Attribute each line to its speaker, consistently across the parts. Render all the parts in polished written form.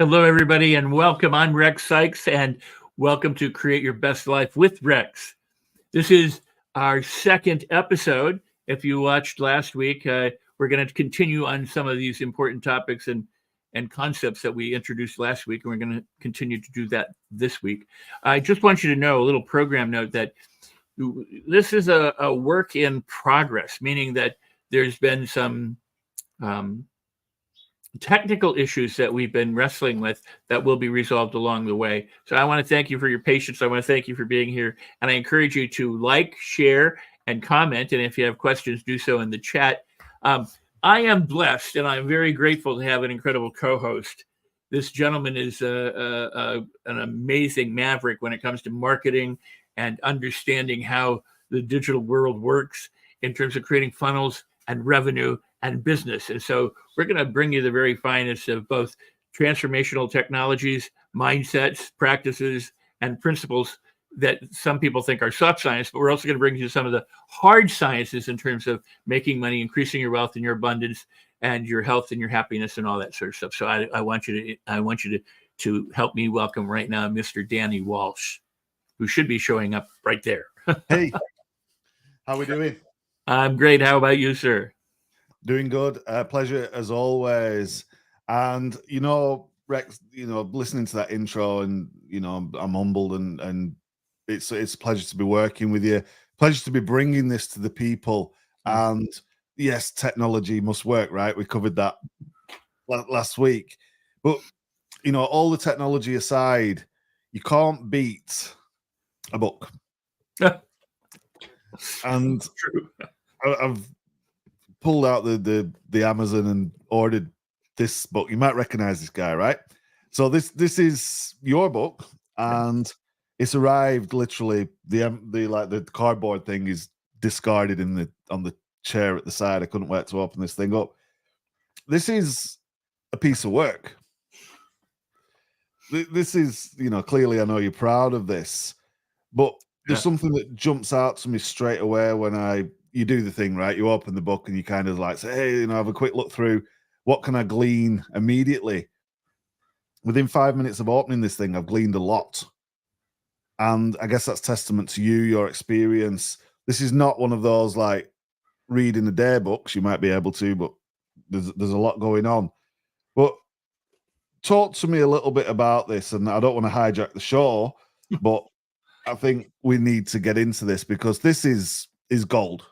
Speaker 1: Hello, everybody, and welcome. I'm Rex Sikes, and welcome to Create Your Best Life with Rex. This is our second episode. If you watched last week, we're going to continue on some of these important topics and concepts that we introduced last week, and we're going to continue to do that this week. I just want you to know a little program note that this is a work in progress, meaning that there's been some um, technical issues that we've been wrestling with that will be resolved along the way. So I want to thank you for your patience. I want to thank you for being here. And I encourage you to like, share, and comment. And if you have questions, do so in the chat. I am blessed and I'm very grateful to have an incredible co host. This gentleman is an amazing maverick when it comes to marketing and understanding how the digital world works in terms of creating funnels and revenue and business. And so we're going to bring you the very finest of both transformational technologies, mindsets, practices, and principles that some people think are soft science, but we're also going to bring you some of the hard sciences in terms of making money, increasing your wealth and your abundance and your health and your happiness and all that sort of stuff. So I want you to help me welcome right now Mr. Danny Walsh, who should be showing up right there.
Speaker 2: Hey, how we doing?
Speaker 1: I'm great. How about you, sir?
Speaker 2: Doing good. Pleasure as always. And Rex, listening to that intro, and I'm humbled, and it's a pleasure to be working with you. Pleasure to be bringing this to the people. And yes, technology must work, right? We covered that last week. But all the technology aside, you can't beat a book. And
Speaker 1: True.
Speaker 2: I've pulled out the Amazon and ordered this book. You might recognize this guy, right? So this is your book, and it's arrived literally. The cardboard thing is discarded on the chair at the side. I couldn't wait to open this thing up. This is a piece of work. This is, clearly I know you're proud of this, but there's something that jumps out to me straight away when you do the thing, right? You open the book and you kind of like say, hey, have a quick look through. What can I glean immediately? Within 5 minutes of opening this thing, I've gleaned a lot. And I guess that's testament to you, your experience. This is not one of those like reading the day books. You might be able to, but there's a lot going on. But talk to me a little bit about this. And I don't want to hijack the show, but I think we need to get into this because this is gold.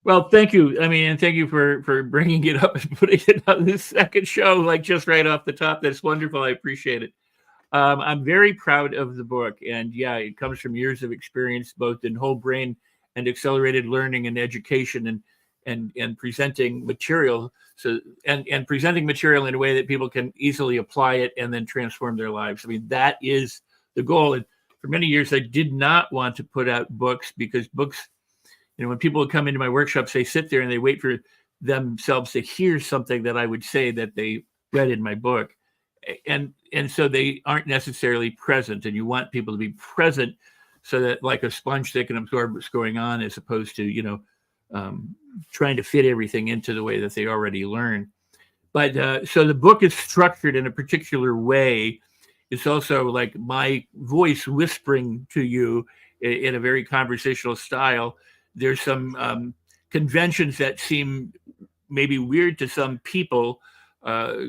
Speaker 1: Well, thank you. I mean, and thank you for bringing it up and putting it on this second show, like just right off the top. That's wonderful. I appreciate it. I'm very proud of the book, and yeah, it comes from years of experience, both in whole brain and accelerated learning and education, and presenting material. So and presenting material in a way that people can easily apply it and then transform their lives. I mean, that is the goal. And for many years, I did not want to put out books because books. When people would come into my workshops, they sit there and they wait for themselves to hear something that I would say that they read in my book. And so they aren't necessarily present. And you want people to be present so that like a sponge, they can absorb what's going on as opposed to, trying to fit everything into the way that they already learned. But so the book is structured in a particular way. It's also like my voice whispering to you in a very conversational style. There's some conventions that seem maybe weird to some people,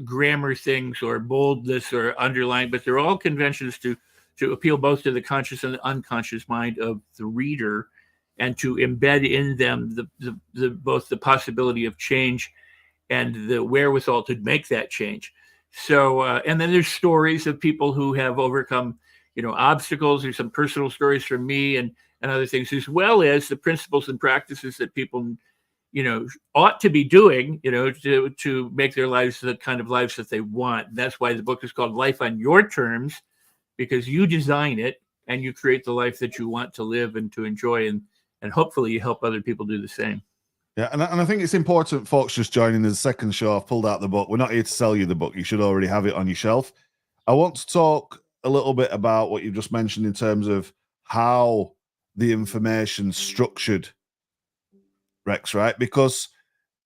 Speaker 1: grammar things or boldness or underline, but they're all conventions to appeal both to the conscious and the unconscious mind of the reader, and to embed in them the both the possibility of change and the wherewithal to make that change. So, and then there's stories of people who have overcome, obstacles. There's some personal stories from me and other things, as well as the principles and practices that people, ought to be doing, to make their lives the kind of lives that they want. That's why the book is called Life on Your Terms, because you design it and you create the life that you want to live and to enjoy, and hopefully you help other people do the same.
Speaker 2: Yeah, and I think it's important, folks, just joining the second show. I've pulled out the book. We're not here to sell you the book. You should already have it on your shelf. I want to talk a little bit about what you just mentioned in terms of how the information structured, Rex, right? Because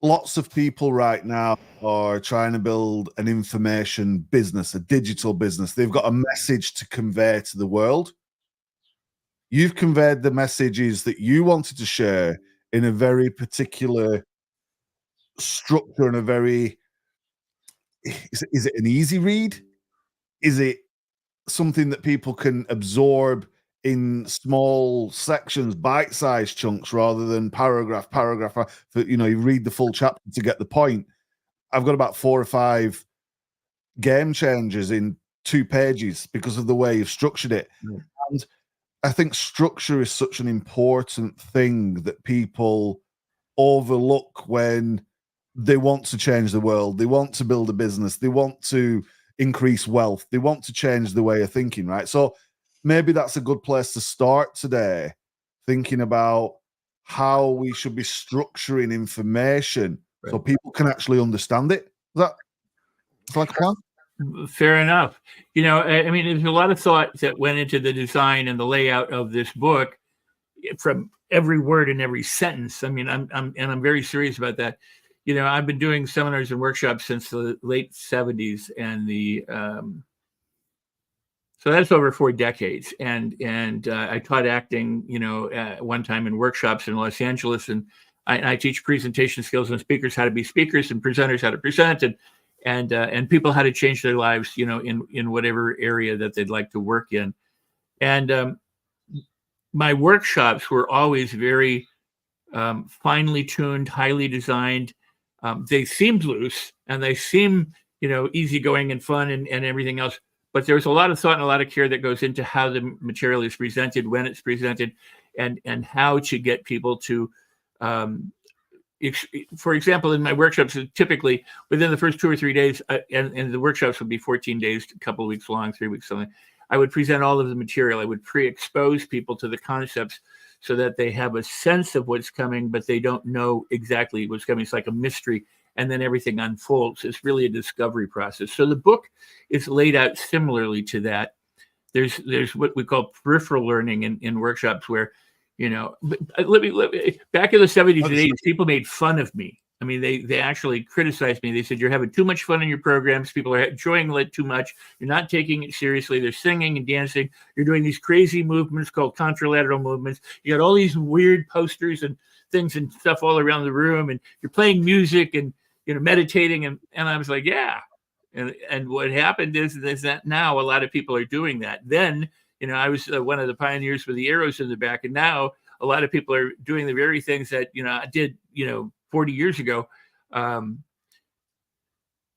Speaker 2: lots of people right now are trying to build an information business, a digital business. They've got a message to convey to the world. You've conveyed the messages that you wanted to share in a very particular structure and a very, is it an easy read? Is it something that people can absorb in small sections, bite-sized chunks, rather than paragraph? You read the full chapter to get the point. I've got about 4 or 5 game changers in 2 pages because of the way you've structured it. And I think structure is such an important thing that people overlook when they want to change the world. They want to build a business. They want to increase wealth. They want to change the way of thinking, right? So maybe that's a good place to start today, thinking about how we should be structuring information so people can actually understand it. Is that like a plan?
Speaker 1: Fair enough. I mean, there's a lot of thought that went into the design and the layout of this book, from every word and every sentence. I mean, I'm very serious about that. I've been doing seminars and workshops since the late 70s, and so that's over 4 decades. And I taught acting, one time in workshops in Los Angeles, and I teach presentation skills and speakers how to be speakers and presenters how to present, and people how to change their lives, in whatever area that they'd like to work in. And my workshops were always very finely tuned, highly designed. They seemed loose and they seem, easygoing and fun and everything else. But there's a lot of thought and a lot of care that goes into how the material is presented, when it's presented, and how to get people to, for example, in my workshops, typically within the first 2 or 3 days, and the workshops would be 14 days, a couple of weeks long, 3 weeks something, I would present all of the material. I would pre-expose people to the concepts so that they have a sense of what's coming, but they don't know exactly what's coming. It's like a mystery, and then everything unfolds. It's really a discovery process. So the book is laid out similarly to that. There's what we call peripheral learning in workshops where, let me back in the 70s and 80s, people made fun of me. I mean, they actually criticized me. They said, you're having too much fun in your programs. People are enjoying it too much. You're not taking it seriously. They're singing and dancing. You're doing these crazy movements called contralateral movements. You got all these weird posters and things and stuff all around the room, and you're playing music and, meditating. And I was like, yeah. And what happened is that now a lot of people are doing that. Then, I was one of the pioneers with the arrows in the back. And now a lot of people are doing the very things that, I did, 40 years ago,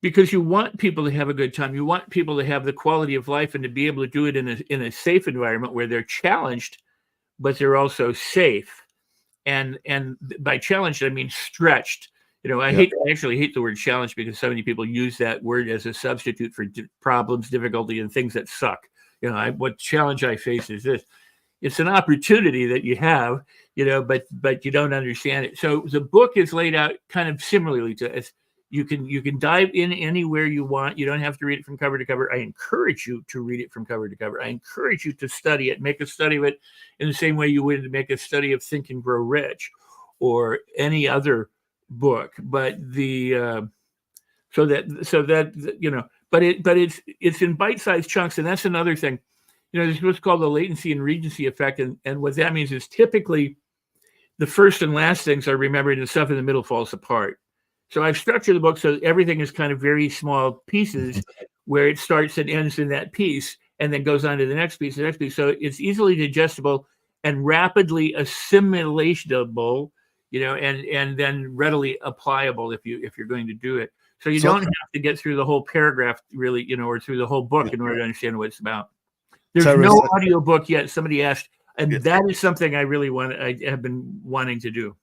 Speaker 1: because you want people to have a good time. You want people to have the quality of life and to be able to do it in a safe environment where they're challenged, but they're also safe. And by challenged, I mean stretched. I actually hate the word challenge, because so many people use that word as a substitute for problems, difficulty, and things that suck. What challenge I face is this. It's an opportunity that you have, but you don't understand it. So the book is laid out kind of similarly to it. You can dive in anywhere you want. You don't have to read it from cover to cover. I encourage you to read it from cover to cover. I encourage you to study it, make a study of it in the same way you would make a study of Think and Grow Rich or any other book. But so that but it's in bite-sized chunks, and that's another thing. There's what's called the latency and regency effect. And what that means is typically the first and last things are remembered and stuff in the middle falls apart. So I've structured the book so everything is kind of very small pieces where it starts and ends in that piece and then goes on to the next piece, So it's easily digestible and rapidly assimilatable, and then readily applicable if you're going to do it. So you don't have to get through the whole paragraph really, or through the whole book in order to understand what it's about. There's no audio book yet. Somebody asked, and that is something I have been wanting to do.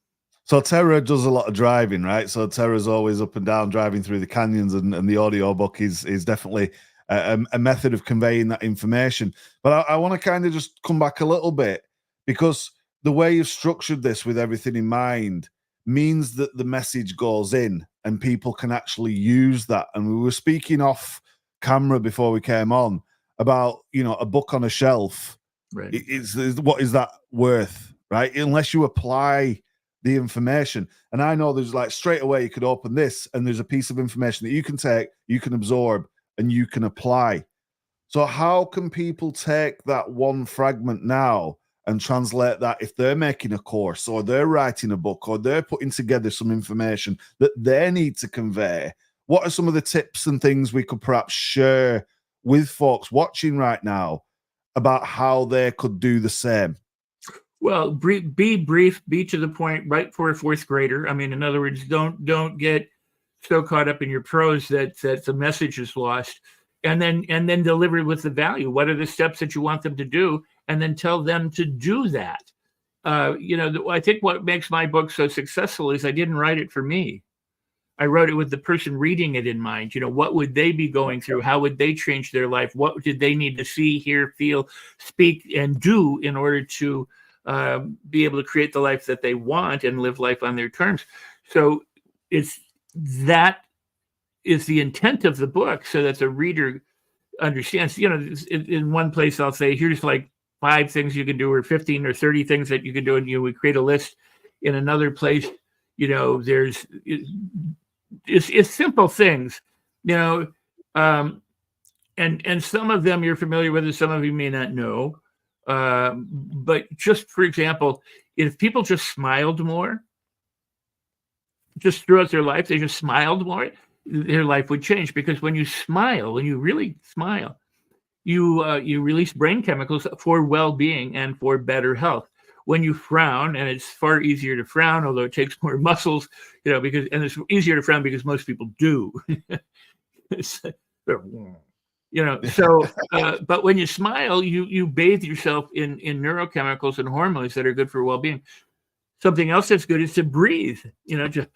Speaker 2: So Tara does a lot of driving, right? So Tara's always up and down driving through the canyons, and the audio book is definitely a method of conveying that information. But I want to kind of just come back a little bit, because the way you've structured this with everything in mind means that the message goes in and people can actually use that. And we were speaking off camera before we came on about, a book on a shelf.
Speaker 1: Right.
Speaker 2: What is that worth, right? Unless you apply the information. And I know there's like straight away you could open this and there's a piece of information that you can take, you can absorb, and you can apply. So how can people take that one fragment now and translate that if they're making a course or they're writing a book or they're putting together some information that they need to convey? What are some of the tips and things we could perhaps share with folks watching right now about how they could do the same?
Speaker 1: Well, be brief, be to the point, right for a fourth grader. I mean, in other words, don't get so caught up in your prose that the message is lost. And then deliver it with the value. What are the steps that you want them to do? And then tell them to do that. I think what makes my book so successful is I didn't write it for me. I wrote it with the person reading it in mind. What would they be going through? How would they change their life? What did they need to see, hear, feel, speak, and do in order to be able to create the life that they want and live life on their terms? So that is the intent of the book, so that the reader understands. In one place I'll say, here's like 5 things you can do, or 15 or 30 things that you can do, and we create a list. In another place, there's it's simple things, and some of them you're familiar with, and some of you may not know. But just for example, if people just smiled more, just throughout their life, they just smiled more, their life would change. Because when you smile, when you really smile, you release brain chemicals for well-being and for better health. When you frown, and it's far easier to frown, although it takes more muscles, and it's easier to frown because most people do. But when you smile, you bathe yourself in neurochemicals and hormones that are good for well-being. Something else that's good is to breathe. Just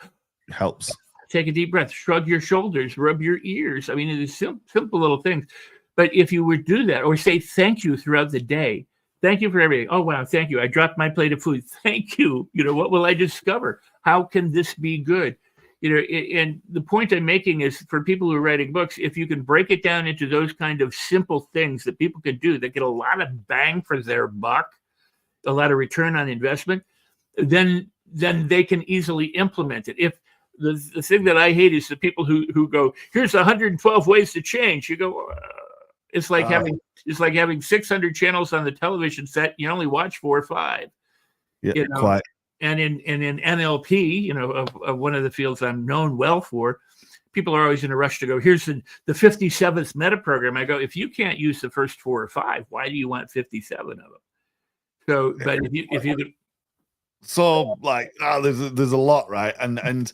Speaker 2: helps.
Speaker 1: Take a deep breath, shrug your shoulders, rub your ears. I mean, it is simple little things. But if you would do that, or say thank you throughout the day, thank you for everything. Oh, wow, thank you. I dropped my plate of food. Thank you. What will I discover? How can this be good? And the point I'm making is, for people who are writing books, if you can break it down into those kind of simple things that people can do that get a lot of bang for their buck, a lot of return on investment, then they can easily implement it. If the thing that I hate is the people who go, here's 112 ways to change. You go, it's like having 600 channels on the television set. You only watch 4 or 5.
Speaker 2: Yeah, quite.
Speaker 1: And in NLP, of one of the fields I'm known well for, people are always in a rush to go, here's the 57th meta program. I go, if you can't use the first 4 or 5, why do you want 57 of them? So, but if you could.
Speaker 2: So there's a lot, right? And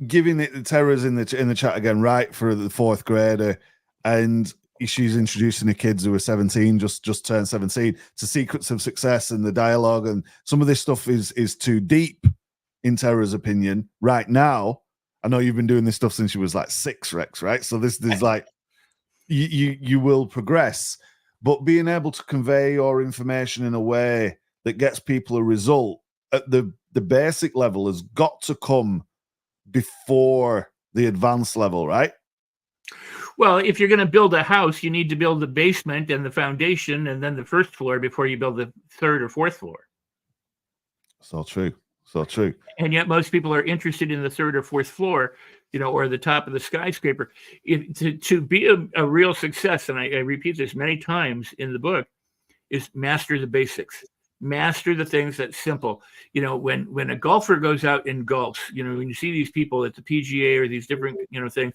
Speaker 2: giving it the terrors in the chat again, right, for the 4th grader, and she's introducing the kids who are 17, just turned 17, to Secrets of Success and the dialogue, and some of this stuff is too deep in Tara's opinion right now. I know you've been doing this stuff since she was like 6, Rex, right? So this is like you will progress, but being able to convey your information in a way that gets people a result at the basic level has got to come before the advanced level, right?
Speaker 1: Well, if you're going to build a house, you need to build the basement and the foundation and then the first floor before you build the 3rd or 4th floor.
Speaker 2: So true. So true.
Speaker 1: And yet most people are interested in the 3rd or 4th floor, or the top of the skyscraper. To be a real success, and I repeat this many times in the book, is master the basics. Master the things that's simple. When a golfer goes out and golfs, when you see these people at the PGA or these different, things,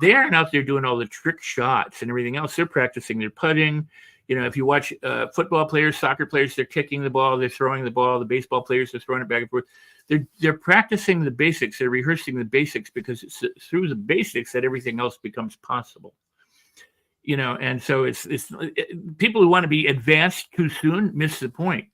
Speaker 1: they aren't out there doing all the trick shots and everything else. They're practicing their putting. If you watch football players, soccer players, they're kicking the ball, they're throwing the ball. The baseball players are throwing it back and forth. They're practicing the basics. They're rehearsing the basics, because it's through the basics that everything else becomes possible. And so it's people who want to be advanced too soon miss the point.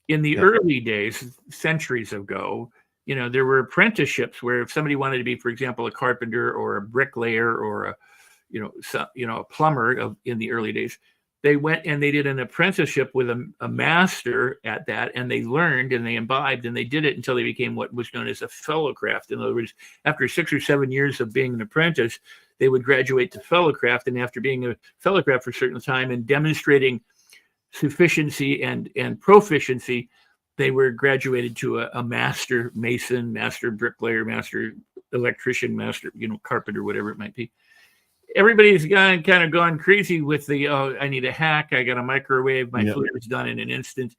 Speaker 1: In the early days, centuries ago, there were apprenticeships where if somebody wanted to be, for example, a carpenter or a bricklayer or a plumber in the early days, they went and they did an apprenticeship with a master at that, and they learned and they imbibed and they did it until they became what was known as a fellowcraft. In other words, after 6 or 7 years of being an apprentice, they would graduate to fellowcraft, and after being a fellowcraft for a certain time and demonstrating sufficiency and proficiency, they were graduated to a master mason, master bricklayer, master electrician, master, carpenter, whatever it might be. Everybody's kind of gone crazy with the, oh, I need a hack. I got a microwave. My food is done in an instant,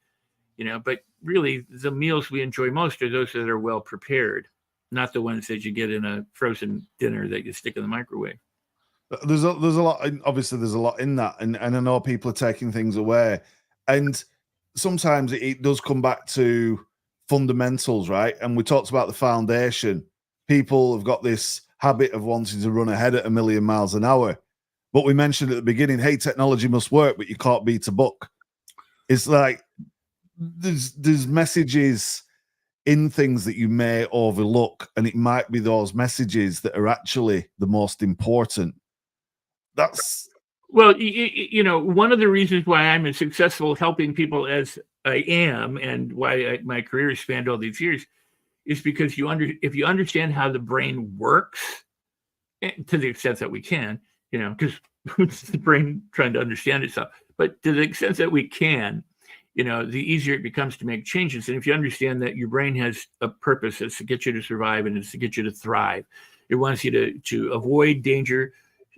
Speaker 1: but really the meals we enjoy most are those that are well prepared, not the ones that you get in a frozen dinner that you stick in the microwave.
Speaker 2: There's a lot, obviously there's a lot in that. And I know people are taking things away. And sometimes it does come back to fundamentals, right? And we talked about the foundation. People have got this habit of wanting to run ahead at 1,000,000 miles an hour. But we mentioned at the beginning, hey, technology must work, but you can't beat a book. It's like there's messages in things that you may overlook, and it might be those messages that are actually the most important. That's
Speaker 1: well, one of the reasons why I'm as successful helping people as I am, and why my career has spanned all these years, is because if you understand how the brain works, to the extent that we can, because it's the brain trying to understand itself, but to the extent that we can, the easier it becomes to make changes. And if you understand that your brain has a purpose, it's to get you to survive and it's to get you to thrive. It wants you to avoid danger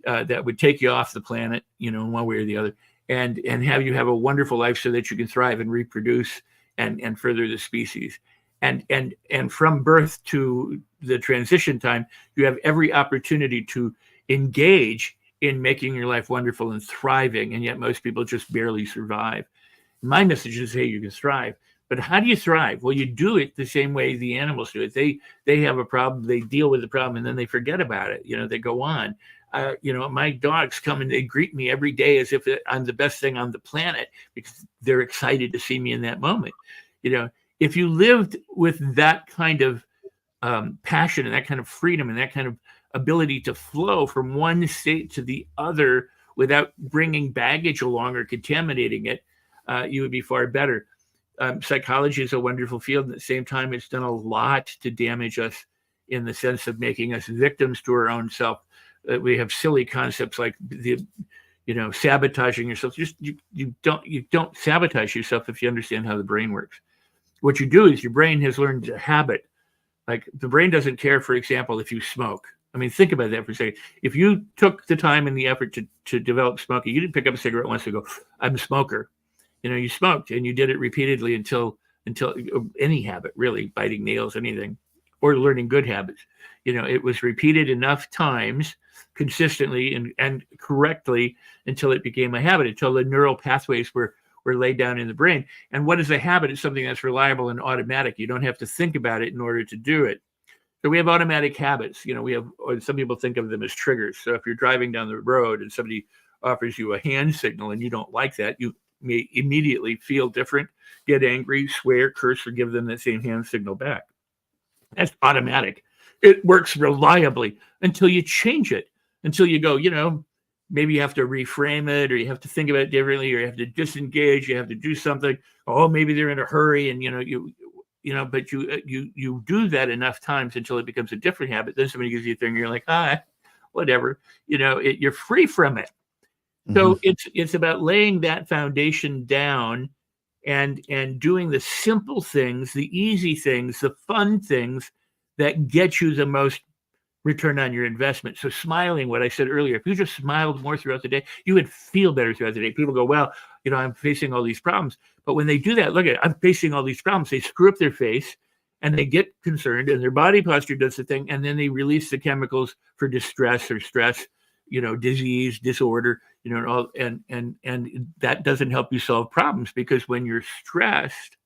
Speaker 1: that would take you off the planet, in one way or the other, and have you have a wonderful life so that you can thrive and reproduce and further the species. And from birth to the transition time, you have every opportunity to engage in making your life wonderful and thriving. And yet most people just barely survive. My message is, hey, you can thrive. But how do you thrive? Well, you do it the same way the animals do it. They have a problem, they deal with the problem, and then they forget about it. They go on. My dogs come and they greet me every day as if I'm the best thing on the planet because they're excited to see me in that moment. If you lived with that kind of passion and that kind of freedom and that kind of ability to flow from one state to the other without bringing baggage along or contaminating it, you would be far better. Psychology is a wonderful field. At the same time, it's done a lot to damage us in the sense of making us victims to our own self. We have silly concepts like sabotaging yourself. You don't sabotage yourself if you understand how the brain works. What you do is your brain has learned a habit. Like the brain doesn't care, for example, if you smoke. I mean, think about that for a second. If you took the time and the effort to develop smoking, you didn't pick up a cigarette once and go, I'm a smoker. You smoked and you did it repeatedly until any habit, really, biting nails, anything, or learning good habits. It was repeated enough times consistently and correctly until it became a habit, until the neural pathways were laid down in the brain. And what is a habit? It's something that's reliable and automatic. You don't have to think about it in order to do it. So we have automatic habits. Or some people think of them as triggers. So if you're driving down the road and somebody offers you a hand signal and you don't like that, you may immediately feel different, get angry, swear, curse, or give them that same hand signal back. That's automatic. It works reliably until you change it, until you go, maybe you have to reframe it, or you have to think about it differently, or you have to disengage, you have to do something. Oh, maybe they're in a hurry, and but you do that enough times until it becomes a different habit. Then somebody gives you a thing, you're like, whatever. You're free from it. So it's about laying that foundation down and doing the simple things, the easy things, the fun things that get you the most return on your investment. So smiling, what I said earlier, if you just smiled more throughout the day, you would feel better throughout the day. People go, well, I'm facing all these problems. But when they do that, look at it, I'm facing all these problems. They screw up their face and they get concerned and their body posture does the thing. And then they release the chemicals for distress or stress, disease, disorder, and that doesn't help you solve problems, because when you're stressed,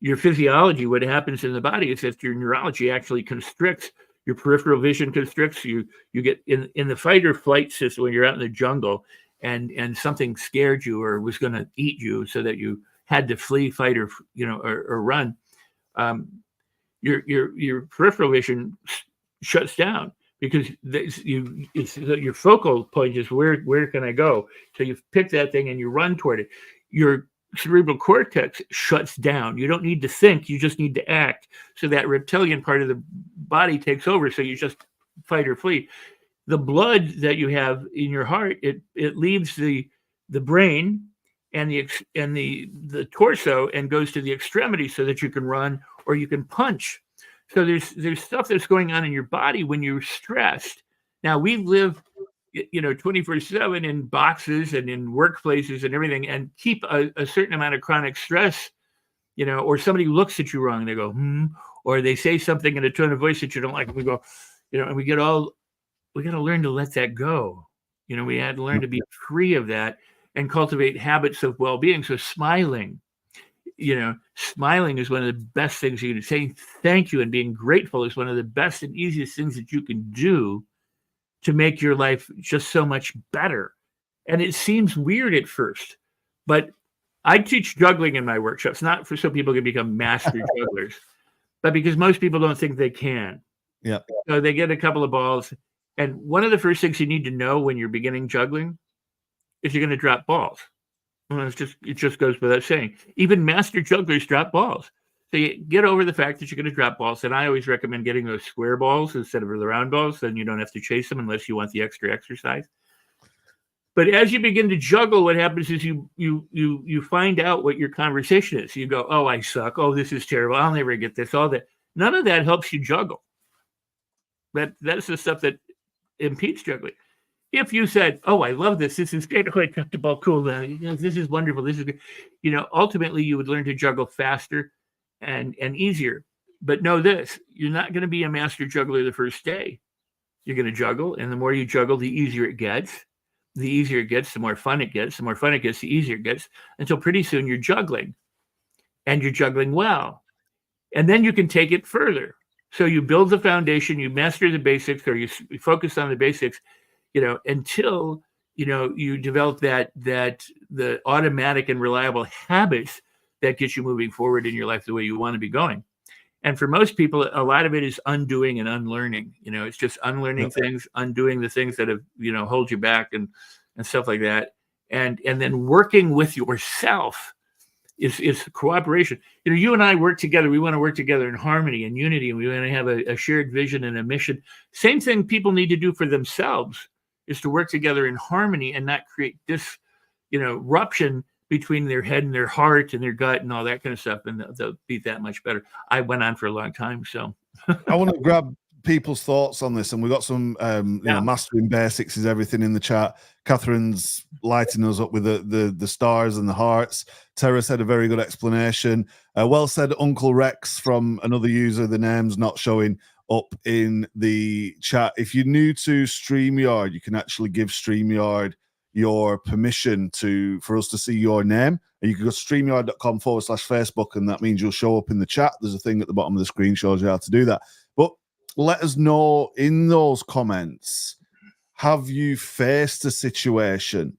Speaker 1: your physiology, what happens in the body is that your neurology actually constricts, your peripheral vision constricts, you get in the fight or flight system when you're out in the jungle and something scared you or was going to eat you so that you had to flee, fight, or run. Your peripheral vision shuts down, because your focal point is where can I go? So you pick that thing and you run toward it. Your cerebral cortex shuts down. You don't need to think, you just need to act. So that reptilian part of the body takes over. So you just fight or flee. The blood that you have in your heart, it leaves the brain and the torso and goes to the extremity so that you can run or you can punch. So there's stuff that's going on in your body when you're stressed. Now we live 24/7 in boxes and in workplaces and everything, and keep a certain amount of chronic stress, or somebody looks at you wrong, they go, or they say something in a tone of voice that you don't like, and we go, and we got to learn to let that go. We had to learn to be free of that and cultivate habits of well-being. So smiling is one of the best things you can do. Saying thank you and being grateful is one of the best and easiest things that you can do to make your life just so much better. And it seems weird at first, but I teach juggling in my workshops, not so people can become master jugglers, but because most people don't think they can.
Speaker 2: Yeah.
Speaker 1: So they get a couple of balls. And one of the first things you need to know when you're beginning juggling is you're going to drop balls. Well, it just goes without saying. Even master jugglers drop balls. So you get over the fact that you're going to drop balls. And I always recommend getting those square balls instead of the round balls. Then you don't have to chase them unless you want the extra exercise. But as you begin to juggle, what happens is you find out what your conversation is. You go, oh, I suck. Oh, this is terrible. I'll never get this. All that. None of that helps you juggle. That's the stuff that impedes juggling. If you said, oh, I love this. This is great. Oh, I dropped the ball. Cool. This is wonderful. This is good. Ultimately, you would learn to juggle faster and easier. But know this, you're not going to be a master juggler the first day. You're going to juggle. And the more you juggle, the easier it gets. The easier it gets, the more fun it gets. The more fun it gets, the easier it gets. Until pretty soon you're juggling. And you're juggling well. And then you can take it further. So you build the foundation, you master the basics, or you focus on the basics, until, you develop the automatic and reliable habits that get you moving forward in your life the way you want to be going. And for most people, a lot of it is undoing and unlearning. It's just unlearning things, undoing the things that have, hold you back and stuff like that. And then working with yourself is cooperation. You and I work together. We want to work together in harmony and unity, and we want to have a shared vision and a mission. Same thing people need to do for themselves is to work together in harmony and not create this, ruption between their head and their heart and their gut and all that kind of stuff. And they'll be that much better. I went on for a long time, so.
Speaker 2: I want to grab people's thoughts on this, and we've got some mastering basics is everything in the chat. Catherine's lighting us up with the stars and the hearts. Tara said a very good explanation. Well said, Uncle Rex, from another user. The name's not showing up in the chat. If you're new to StreamYard, you can actually give StreamYard your permission for us to see your name. And you can go to streamyard.com/Facebook, and that means you'll show up in the chat. There's a thing at the bottom of the screen shows you how to do that. But let us know in those comments, have you faced a situation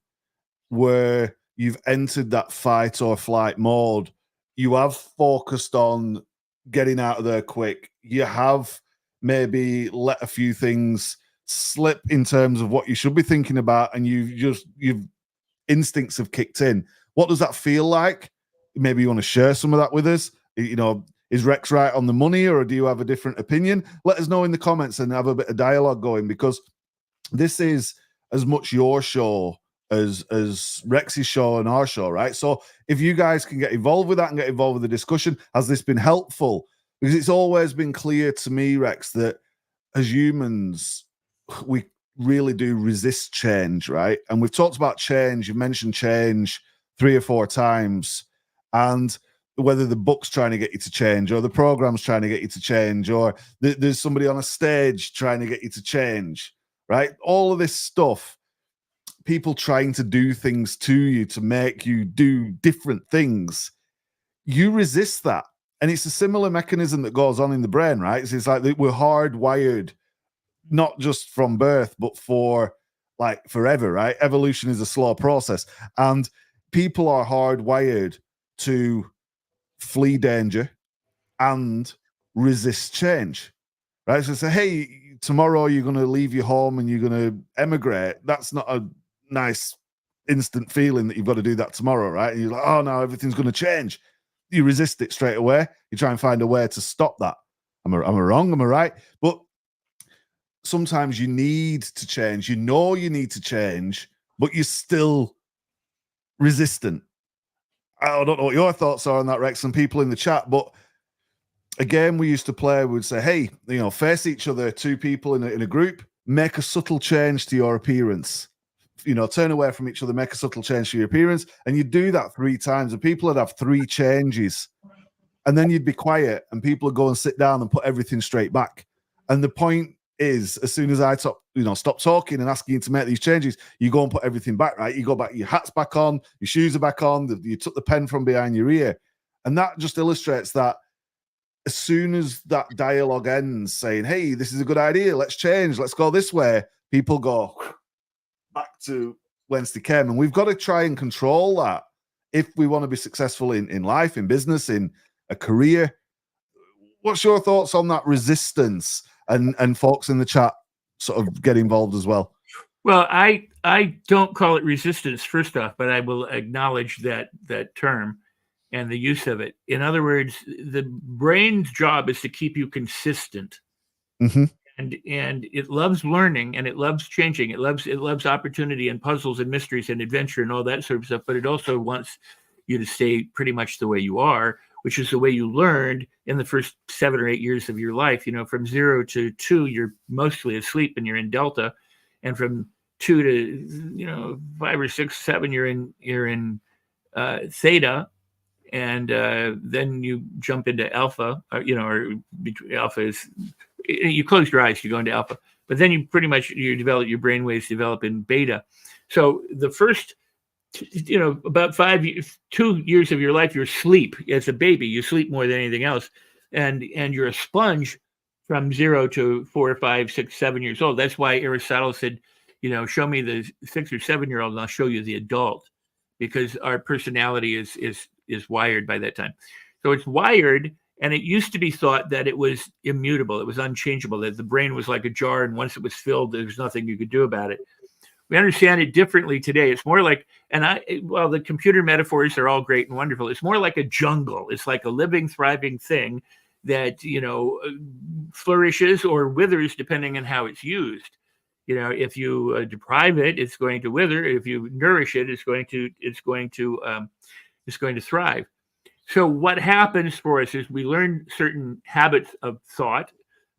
Speaker 2: where you've entered that fight or flight mode? You have focused on getting out of there quick. You have maybe let a few things slip in terms of what you should be thinking about, and you've instincts have kicked in. What does that feel like? Maybe you want to share some of that with us. Is Rex right on the money, or do you have a different opinion? Let us know in the comments and have a bit of dialogue going, because this is as much your show as Rex's show and our show, right? So if you guys can get involved with that and get involved with the discussion, has this been helpful? Because it's always been clear to me, Rex, that as humans, we really do resist change, right? And we've talked about change. You've mentioned change 3 or 4 times. And whether the book's trying to get you to change, or the program's trying to get you to change, or there's somebody on a stage trying to get you to change, right? All of this stuff, people trying to do things to you to make you do different things, you resist that. And it's a similar mechanism that goes on in the brain, right? It's like we're hardwired, not just from birth, but for like forever, right? Evolution is a slow process. And people are hardwired to flee danger and resist change, right? So say, hey, tomorrow you're going to leave your home and you're going to emigrate. That's not a nice instant feeling that you've got to do that tomorrow, right? And you're like, oh no, everything's going to change. You resist it straight away. You try and find a way to stop that. Am I wrong? Am I right? But sometimes you need to change. You know you need to change, but you're still resistant. I don't know what your thoughts are on that, Rex, and people in the chat, but a game we used to play would say, hey, face each other, two people in a group, make a subtle change to your appearance. Turn away from each other, make a subtle change to your appearance. And you'd do that 3 times, and people would have 3 changes. And then you'd be quiet, and people would go and sit down and put everything straight back. And the point is, as soon as I stop talking and asking you to make these changes, you go and put everything back, right? You go back, your hat's back on, your shoes are back on, you took the pen from behind your ear. And that just illustrates that as soon as that dialogue ends saying, hey, this is a good idea, let's change, let's go this way, people go back to whence they came. And we've got to try and control that if we want to be successful in life, in business, in a career. What's your thoughts on that resistance? And folks in the chat sort of get involved as well.
Speaker 1: Well, I don't call it resistance, first off, but I will acknowledge that term and the use of it. In other words, the brain's job is to keep you consistent.
Speaker 2: Mm-hmm.
Speaker 1: And it loves learning, and it loves changing. It loves opportunity and puzzles and mysteries and adventure and all that sort of stuff. But it also wants you to stay pretty much the way you are, which is the way you learned in the first 7 or 8 years of your life. From 0 to 2, you're mostly asleep and you're in delta, and from 2 to 5 or 6, 7, you're in theta, and then you jump into alpha. Or alpha is, you close your eyes, you go into alpha, but then you pretty much your brainwaves develop in beta. So the first about 2 years of your life, you're asleep as a baby. You sleep more than anything else. And you're a sponge from 0 to 4, 5, 6, 7 years old. That's why Aristotle said, show me the 6 or 7-year-old and I'll show you the adult, because our personality is wired by that time. So it's wired, and it used to be thought that it was immutable. It was unchangeable, that the brain was like a jar, and once it was filled, there was nothing you could do about it. We understand it differently today. It's more like, the computer metaphors are all great and wonderful. It's more like a jungle. It's like a living, thriving thing that, flourishes or withers depending on how it's used. If you deprive it, it's going to wither. If you nourish it, it's going to thrive. So what happens for us is we learn certain habits of thought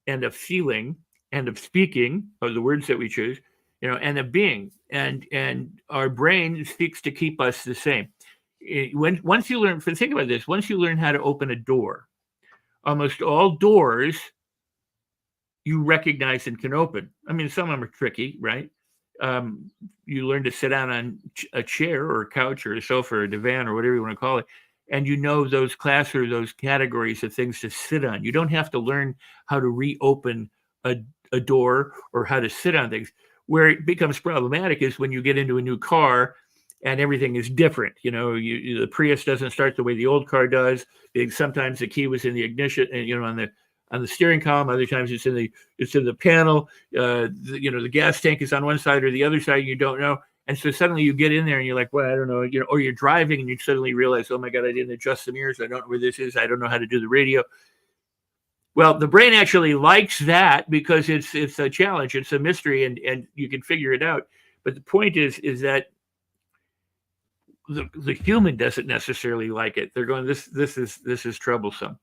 Speaker 1: and of feeling and of speaking, of the words that we choose, and of being, and our brain seeks to keep us the same. Once you learn how to open a door, almost all doors you recognize and can open. I mean, some of them are tricky, right? You learn to sit down on a chair or a couch or a sofa or a divan or whatever you want to call it, and those classes or those categories of things to sit on. You don't have to learn how to reopen a door or how to sit on things. Where it becomes problematic is when you get into a new car and everything is different. The Prius doesn't start the way the old car does. Sometimes the key was in the ignition, on the steering column. Other times it's in the panel. The gas tank is on one side or the other side. You don't know, and so suddenly you get in there and you're like, well, I don't know. Or you're driving and you suddenly realize, oh my God, I didn't adjust the mirrors. I don't know where this is. I don't know how to do the radio. Well, the brain actually likes that because it's a challenge, it's a mystery, and you can figure it out. But the point is that the human doesn't necessarily like it. They're going, this is troublesome.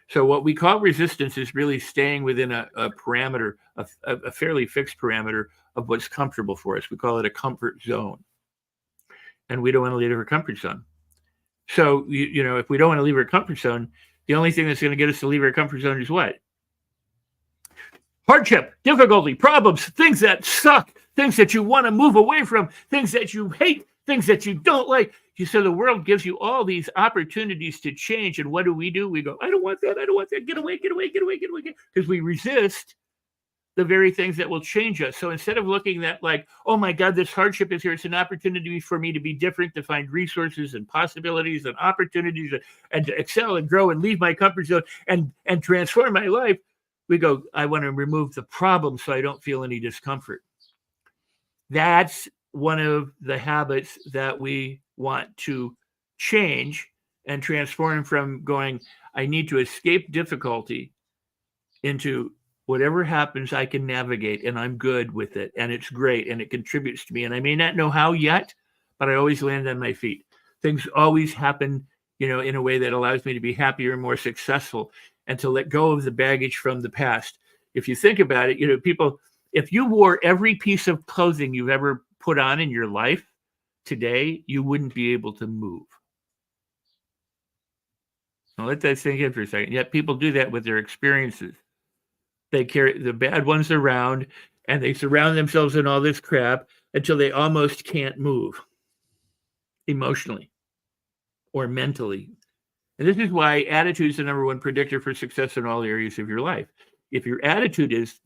Speaker 1: So what we call resistance is really staying within a parameter, a fairly fixed parameter of what's comfortable for us. We call it a comfort zone, and we don't want to leave our comfort zone. So if we don't want to leave our comfort zone, the only thing that's going to get us to leave our comfort zone is what? Hardship, difficulty, problems, things that suck, things that you want to move away from, things that you hate, things that you don't like. So the world gives you all these opportunities to change. And what do? We go, I don't want that. I don't want that. Get away. Because we resist the very things that will change us. So instead of looking at like, oh my God, this hardship is here, it's an opportunity for me to be different, to find resources and possibilities and opportunities and to excel and grow and leave my comfort zone and transform my life, we go, I want to remove the problem so I don't feel any discomfort. That's one of the habits that we want to change and transform from going, I need to escape difficulty, into whatever happens, I can navigate and I'm good with it. And it's great and it contributes to me. And I may not know how yet, but I always land on my feet. Things always happen, in a way that allows me to be happier and more successful, and to let go of the baggage from the past. If you think about it, people, if you wore every piece of clothing you've ever put on in your life today, you wouldn't be able to move. Now let that sink in for a second. Yet people do that with their experiences. They carry the bad ones around, and they surround themselves in all this crap until they almost can't move emotionally or mentally. And this is why attitude is the number one predictor for success in all areas of your life. If your attitude is,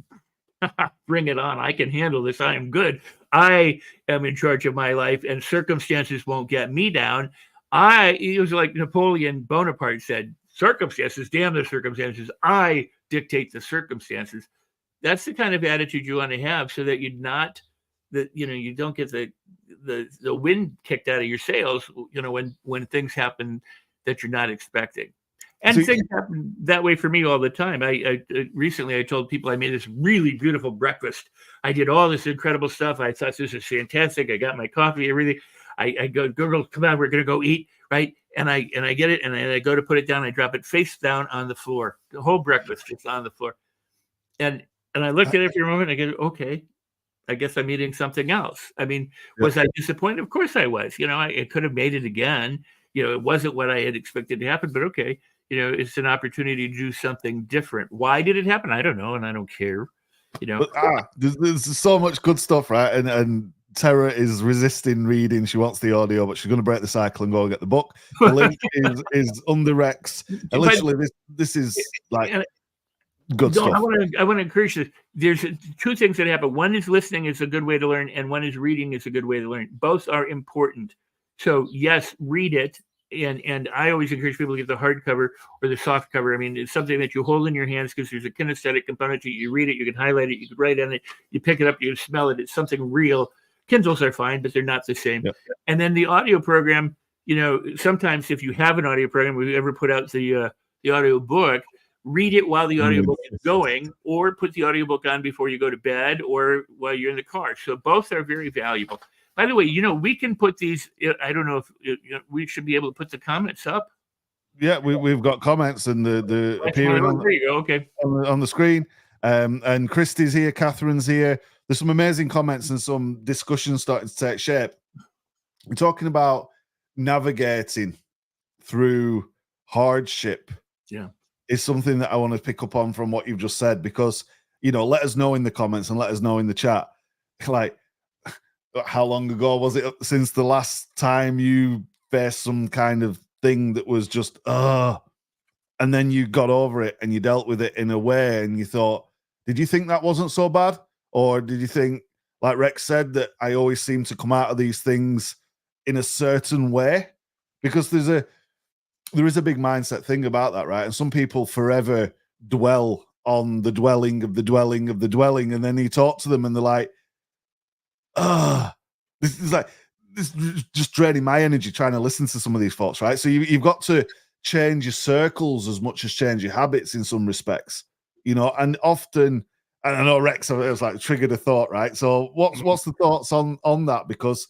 Speaker 1: bring it on, I can handle this, I am good, I am in charge of my life, and circumstances won't get me down. It was like Napoleon Bonaparte said, circumstances, damn the circumstances, I dictate the circumstances. That's the kind of attitude you want to have, so that you don't get the wind kicked out of your sails, when things happen that you're not expecting. And things happen that way for me all the time. I recently I told people I made this really beautiful breakfast. I did all this incredible stuff. I thought this was fantastic. I got my coffee, everything. I go, girls, come on, we're gonna go eat, right? And I get it, and I go to put it down. I drop it face down on the floor. The whole breakfast is on the floor. And I look at it for a moment. And I go, okay, I guess I'm eating something else. I mean, was I disappointed? Of course I was. I could have made it again. It wasn't what I had expected to happen, but okay. It's an opportunity to do something different. Why did it happen? I don't know, and I don't care.
Speaker 2: But, there's so much good stuff, right? And Tara is resisting reading. She wants the audio, but she's going to break the cycle and go and get the book. The link is under Rex. And literally, this is like good stuff.
Speaker 1: I want to encourage this. There's two things that happen. One is listening is a good way to learn, and one is reading is a good way to learn. Both are important. So yes, read it. And I always encourage people to get the hardcover or the soft cover. I mean, it's something that you hold in your hands because there's a kinesthetic component to it. You read it, you can highlight it, you can write on it, you pick it up, you can smell it. It's something real. Kindles are fine, but they're not the same. Yep. And then the audio program, sometimes if you have an audio program, we ever put out the audio book, read it while the audiobook is going, or put the audiobook on before you go to bed or while you're in the car. So both are very valuable. By the way, we can put these. I don't know if we should be able to put the comments up.
Speaker 2: Yeah, we've got comments and the appearing on the screen. And Christy's here, Catherine's here. There's some amazing comments and some discussions starting to take shape. We're talking about navigating through hardship.
Speaker 1: Yeah,
Speaker 2: is something that I want to pick up on from what you've just said, because let us know in the comments and let us know in the chat, like, how long ago was it since the last time you faced some kind of thing that was just and then you got over it and you dealt with it in a way and you thought, did you think that wasn't so bad? Or did you think, like Rex said, that I always seem to come out of these things in a certain way? Because there is a big mindset thing about that, right? And some people forever dwell on the dwelling of the dwelling of the dwelling, and then you talk to them and they're like, this is just draining my energy trying to listen to some of these folks, right? So you've got to change your circles as much as change your habits in some respects, and often, and I know Rex, it was like triggered a thought, right? So what's the thoughts on that? Because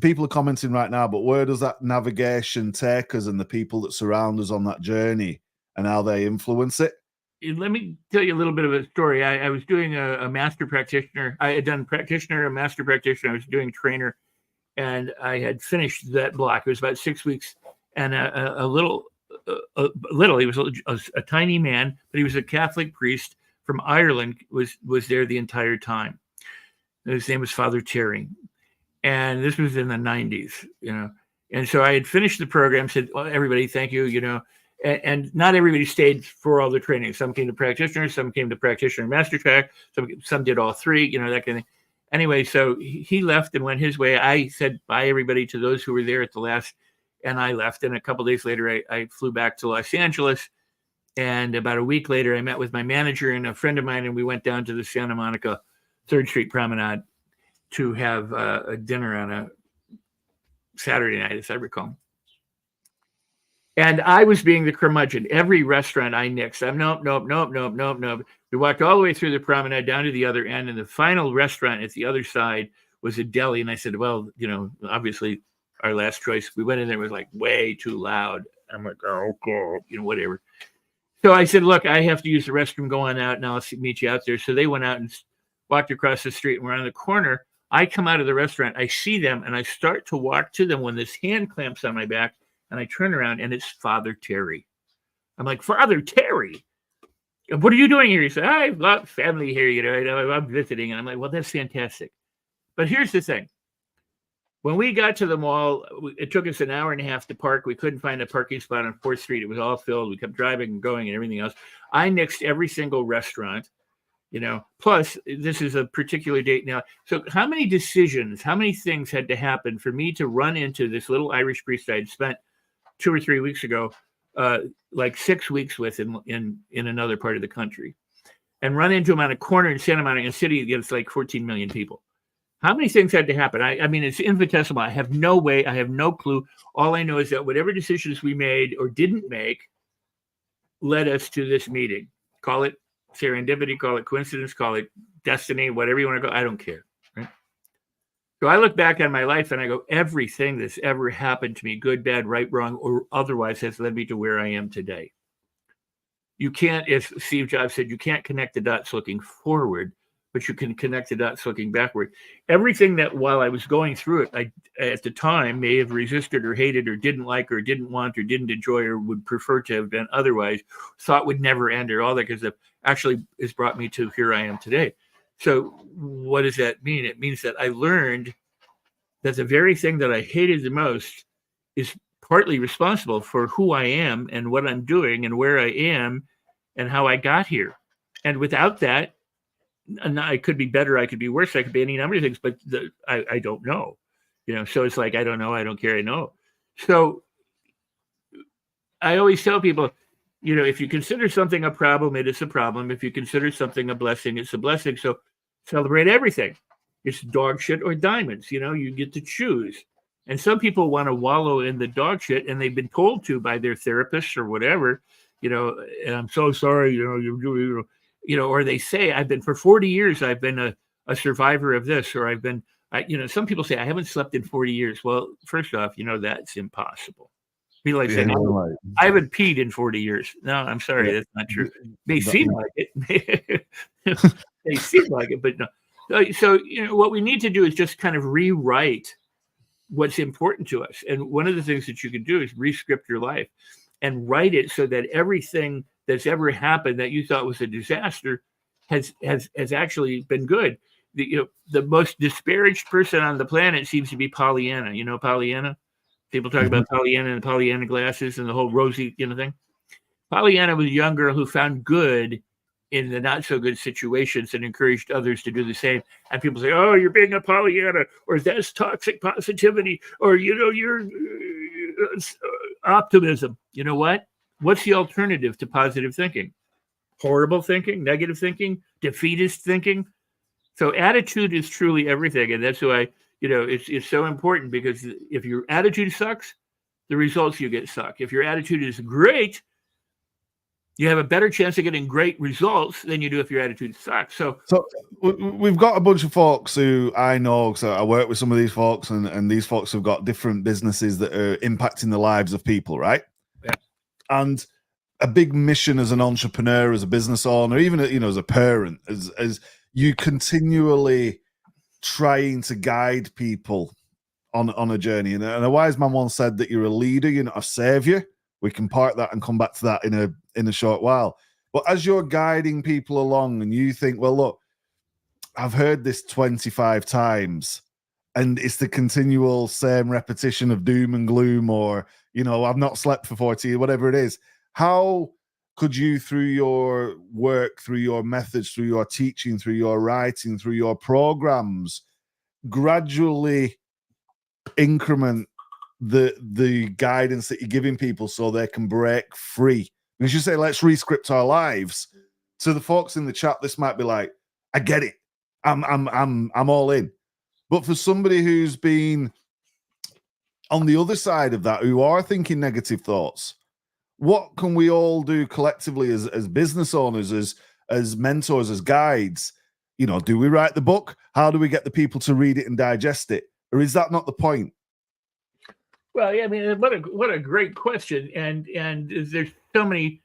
Speaker 2: people are commenting right now, but where does that navigation take us and the people that surround us on that journey and how they influence it?
Speaker 1: Let me tell you a little bit of a story. I was doing a master practitioner. I had done practitioner, a master practitioner. I was doing trainer, and I had finished that block. It was about 6 weeks, and he was a tiny man, but he was a Catholic priest from Ireland, was there the entire time. His name was Father Terry, and this was in the 90s, And so I had finished the program, said, well, everybody, thank you, And not everybody stayed for all the training. Some came to practitioner, some came to practitioner master track, some did all three, that kind of thing. Anyway, so he left and went his way. I said bye, everybody, to those who were there at the last, and I left. And a couple of days later, I flew back to Los Angeles. And about a week later, I met with my manager and a friend of mine, and we went down to the Santa Monica 3rd Street Promenade to have a dinner on a Saturday night, as I recall. And I was being the curmudgeon. Every restaurant I nixed. Nope. We walked all the way through the promenade down to the other end, and the final restaurant at the other side was a deli. And I said, well, obviously our last choice. We went in there, it was like way too loud. I'm like, oh, God, whatever. So I said, look, I have to use the restroom, go on out, and I'll meet you out there. So they went out and walked across the street, and we're on the corner. I come out of the restaurant, I see them, and I start to walk to them when this hand clamps on my back, and I turn around, and it's Father Terry. I'm like, Father Terry, what are you doing here? He said, I've got family here, I'm visiting. And I'm like, well, that's fantastic. But here's the thing. When we got to the mall, it took us an hour and a half to park. We couldn't find a parking spot on 4th Street. It was all filled. We kept driving and going and everything else. I nixed every single restaurant, plus this is a particular date now. So how many decisions, how many things had to happen for me to run into this little Irish priest I'd spent 2 or 3 weeks ago, like 6 weeks with in another part of the country, and run into him on a corner in Santa Monica City against like 14 million people? How many things had to happen? I mean, it's infinitesimal. I have no way. I have no clue. All I know is that whatever decisions we made or didn't make led us to this meeting. Call it serendipity, call it coincidence, call it destiny, whatever you want to go. I don't care. Right? So I look back on my life and I go, everything that's ever happened to me, good, bad, right, wrong, or otherwise, has led me to where I am today. You can't, as Steve Jobs said, you can't connect the dots looking forward, but you can connect the dots looking backward. Everything that while I was going through it, I at the time may have resisted or hated or didn't like or didn't want or didn't enjoy or would prefer to have been otherwise, thought would never end or all that, because it actually has brought me to here I am today. So what does that mean? It means that I learned that the very thing that I hated the most is partly responsible for who I am and what I'm doing and where I am and how I got here. And without that, I could be better, I could be worse, I could be any number of things, but I don't know, so it's like, I don't know, I don't care, I know. So I always tell people, if you consider something a problem, it is a problem. If you consider something a blessing, it's a blessing. So celebrate everything. It's dog shit or diamonds, you get to choose. And some people want to wallow in the dog shit, and they've been told to by their therapists or whatever, and I'm so sorry, or they say, I've been for 40 years, I've been a survivor of this, or I've been, some people say, I haven't slept in 40 years. Well, first off, that's impossible. Be like saying, I haven't peed in 40 years. No, I'm sorry, that's not true. May seem like it. They seem like it, but no. So, what we need to do is just kind of rewrite what's important to us. And one of the things that you can do is re-script your life and write it so that everything that's ever happened that you thought was a disaster has actually been good. The most disparaged person on the planet seems to be Pollyanna. Pollyanna? People talk about Pollyanna and Pollyanna glasses and the whole rosy, thing. Pollyanna was a young girl who found good in the not so good situations and encouraged others to do the same. And people say, oh, you're being a Pollyanna, or that's toxic positivity, or, you're optimism. You know what? What's the alternative to positive thinking? Horrible thinking, negative thinking, defeatist thinking. So attitude is truly everything. And that's why, it's so important, because if your attitude sucks, the results you get suck. If your attitude is great, you have a better chance of getting great results than you do if your attitude sucks. So
Speaker 2: we've got a bunch of folks who I know, so I work with some of these folks, and these folks have got different businesses that are impacting the lives of people, right?
Speaker 1: Yeah.
Speaker 2: And a big mission as an entrepreneur, as a business owner, even as a parent, as you continually trying to guide people on a journey. And a wise man once said that you're a leader, you're not a savior. We can park that and come back to that in a short while. But as you're guiding people along and you think, well, look, I've heard this 25 times and it's the continual same repetition of doom and gloom, or, I've not slept for 40 years, whatever it is. How could you, through your work, through your methods, through your teaching, through your writing, through your programs, gradually increment the guidance that you're giving people so they can break free? As you say, let's re-script our lives. To the folks in the chat, this might be like, I get it. I'm all in. But for somebody who's been on the other side of that, who are thinking negative thoughts, what can we all do collectively as business owners, as mentors, as guides? Do we write the book? How do we get the people to read it and digest it? Or is that not the point?
Speaker 1: Well, yeah, I mean, what a great question, and there's so many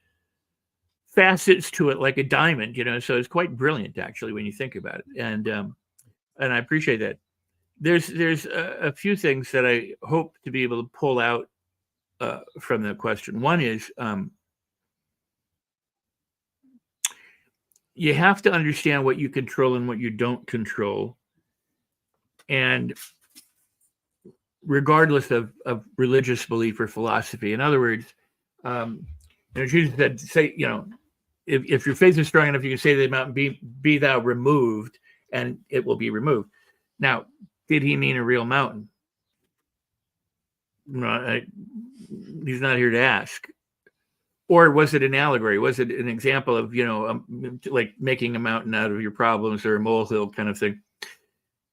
Speaker 1: facets to it, like a diamond, So it's quite brilliant, actually, when you think about it, and I appreciate that. There's a few things that I hope to be able to pull out from the question. One is you have to understand what you control and what you don't control, and regardless of religious belief or philosophy. In other words, Jesus said, say, if your faith is strong enough, you can say to the mountain, be thou removed, and it will be removed. Now, did he mean a real mountain? No, he's not here to ask. Or was it an allegory? Was it an example of, like making a mountain out of your problems or a molehill kind of thing?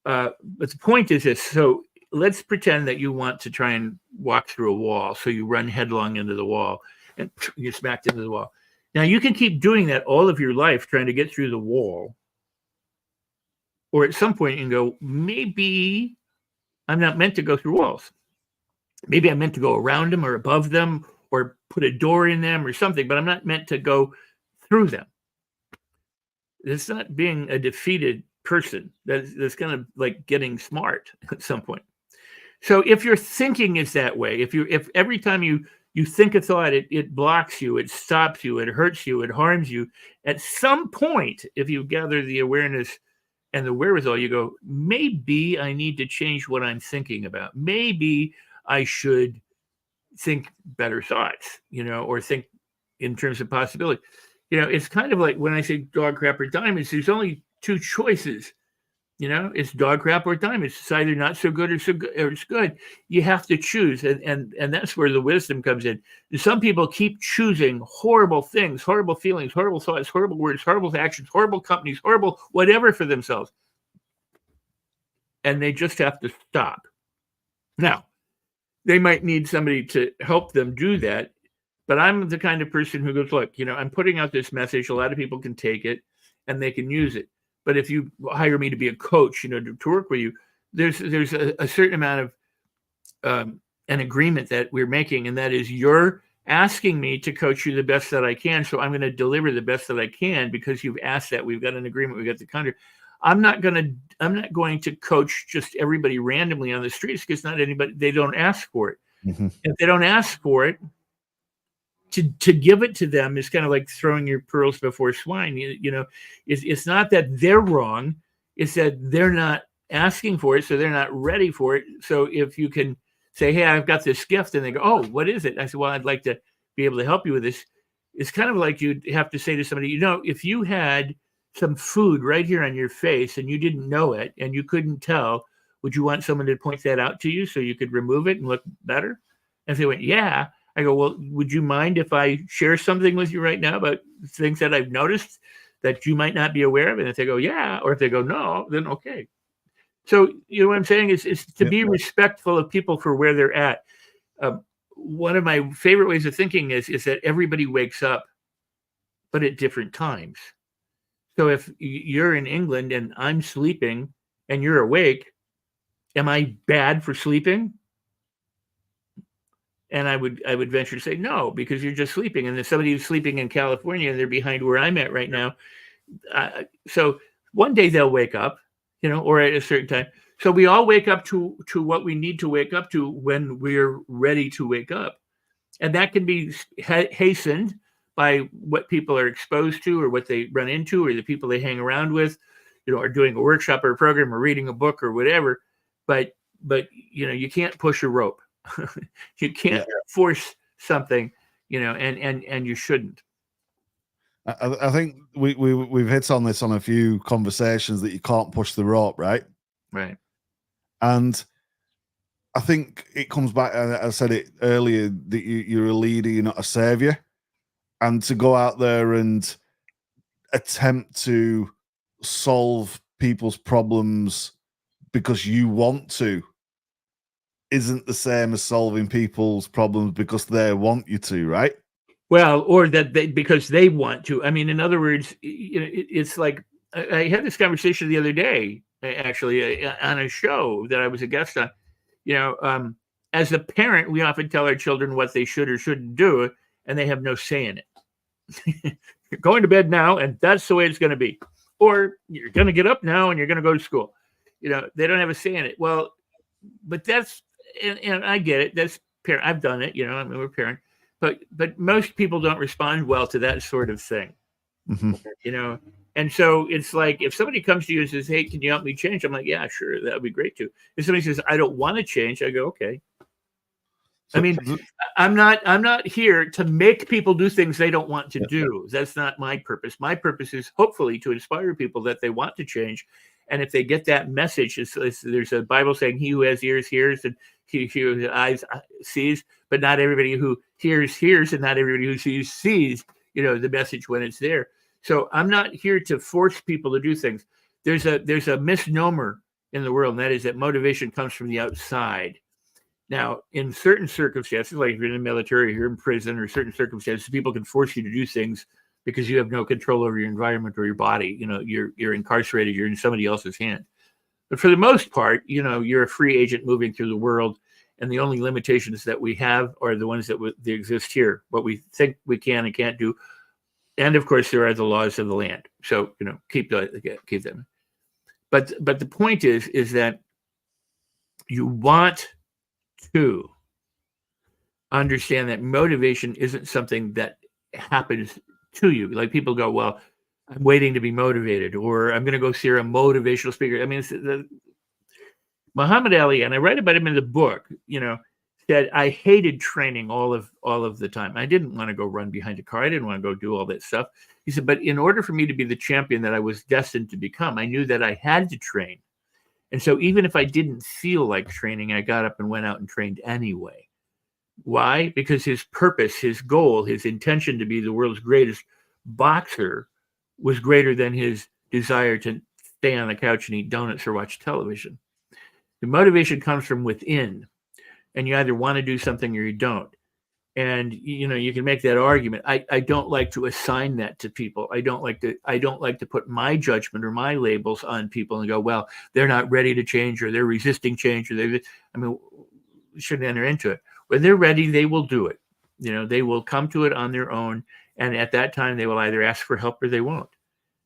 Speaker 1: But the point is this. So let's pretend that you want to try and walk through a wall. So you run headlong into the wall and you're smacked into the wall. Now you can keep doing that all of your life, trying to get through the wall. Or at some point you can go, maybe I'm not meant to go through walls. Maybe I'm meant to go around them or above them or put a door in them or something, but I'm not meant to go through them. It's not being a defeated person that's kind of like getting smart at some point. So if your thinking is that way, if every time you think a thought, it blocks you, it stops you, it hurts you, it harms you, at some point, if you gather the awareness and the wherewithal, you go, maybe I need to change what I'm thinking about. Maybe I should think better thoughts, or think in terms of possibility. It's kind of like when I say dog crap or diamonds, there's only two choices. It's dog crap or diamonds. It's either not so good or so good, or it's good. You have to choose, and that's where the wisdom comes in. Some people keep choosing horrible things, horrible feelings, horrible thoughts, horrible words, horrible actions, horrible companies, horrible whatever for themselves, and they just have to stop. Now, they might need somebody to help them do that, but I'm the kind of person who goes, look, I'm putting out this message. A lot of people can take it and they can use it. But if you hire me to be a coach, to work with you, there's a certain amount of an agreement that we're making, and that is you're asking me to coach you the best that I can. So I'm going to deliver the best that I can because you've asked that. We've got an agreement. We've got the contract. I'm not going to coach just everybody randomly on the streets because not anybody, they don't ask for it.
Speaker 2: Mm-hmm.
Speaker 1: If they don't ask for it, to give it to them is kind of like throwing your pearls before swine. It's not that they're wrong. It's that they're not asking for it. So they're not ready for it. So if you can say, hey, I've got this gift, and they go, oh, what is it? I said, well, I'd like to be able to help you with this. It's kind of like you'd have to say to somebody, if you had some food right here on your face and you didn't know it and you couldn't tell, would you want someone to point that out to you so you could remove it and look better? And if they went, yeah. I go, well, would you mind if I share something with you right now about things that I've noticed that you might not be aware of? And if they go, yeah, or if they go, no, then okay. So, what I'm saying is to be respectful of people for where they're at. One of my favorite ways of thinking is that everybody wakes up, but at different times. So if you're in England and I'm sleeping and you're awake, am I bad for sleeping? And I would venture to say no, because you're just sleeping. And there's somebody who's sleeping in California and they're behind where I'm at right now. So one day they'll wake up, or at a certain time. So we all wake up to what we need to wake up to when we're ready to wake up. And that can be hastened by what people are exposed to or what they run into or the people they hang around with, are doing a workshop or a program or reading a book or whatever. But you can't push a rope. You can't force something, and you shouldn't.
Speaker 2: I think we've hit on this on a few conversations that you can't push the rope, right?
Speaker 1: Right.
Speaker 2: And I think it comes back, I said it earlier, that you're a leader, you're not a savior. And to go out there and attempt to solve people's problems because you want to isn't the same as solving people's problems because they want you to, right?
Speaker 1: Well, or that because they want to. I mean, in other words, it's like I had this conversation the other day, actually, on a show that I was a guest on. as a parent, we often tell our children what they should or shouldn't do, and they have no say in it. You're going to bed now, and that's the way it's going to be. Or you're going to get up now, and you're going to go to school. They don't have a say in it. Well, but that's, and I get it. That's parent. I've done it. I mean, we're parent, but most people don't respond well to that sort of thing.
Speaker 2: Mm-hmm.
Speaker 1: And so it's like, if somebody comes to you and says, "Hey, can you help me change?" I'm like, "Yeah, sure, that would be great too." If somebody says, "I don't want to change," I go, "Okay." I mean, I'm not here to make people do things they don't want to do. That's not my purpose. My purpose is hopefully to inspire people that they want to change. And if they get that message, there's a Bible saying, "He who has ears hears, and he who has eyes sees." But not everybody who hears, and not everybody who sees, the message when it's there. So I'm not here to force people to do things. There's a misnomer in the world, and that is that motivation comes from the outside. Now, in certain circumstances, like if you're in the military, or you're in prison, or certain circumstances, people can force you to do things because you have no control over your environment or your body. You're incarcerated. You're in somebody else's hand. But for the most part, you're a free agent moving through the world, and the only limitations that we have are the ones that exist here. What we think we can and can't do, and of course, there are the laws of the land. So keep them. But the point is that you want to understand that motivation isn't something that happens to you. Like people go, "Well, I'm waiting to be motivated," or "I'm going to go see a motivational speaker." I mean, Muhammad Ali, and I write about him in the book, said, "I hated training all of the time. I didn't want to go run behind a car. I didn't want to go do all that stuff." He said, "But in order for me to be the champion that I was destined to become, I knew that I had to train. And so even if I didn't feel like training, I got up and went out and trained anyway." Why? Because his purpose, his goal, his intention to be the world's greatest boxer was greater than his desire to stay on the couch and eat donuts or watch television. The motivation comes from within, and you either want to do something or you don't. And you can make that argument. I don't like to assign that to people. I don't like to put my judgment or my labels on people and go, "Well, they're not ready to change, or they're resisting change, or we shouldn't enter into it. When they're ready, they will do it. They will come to it on their own, and at that time, they will either ask for help or they won't.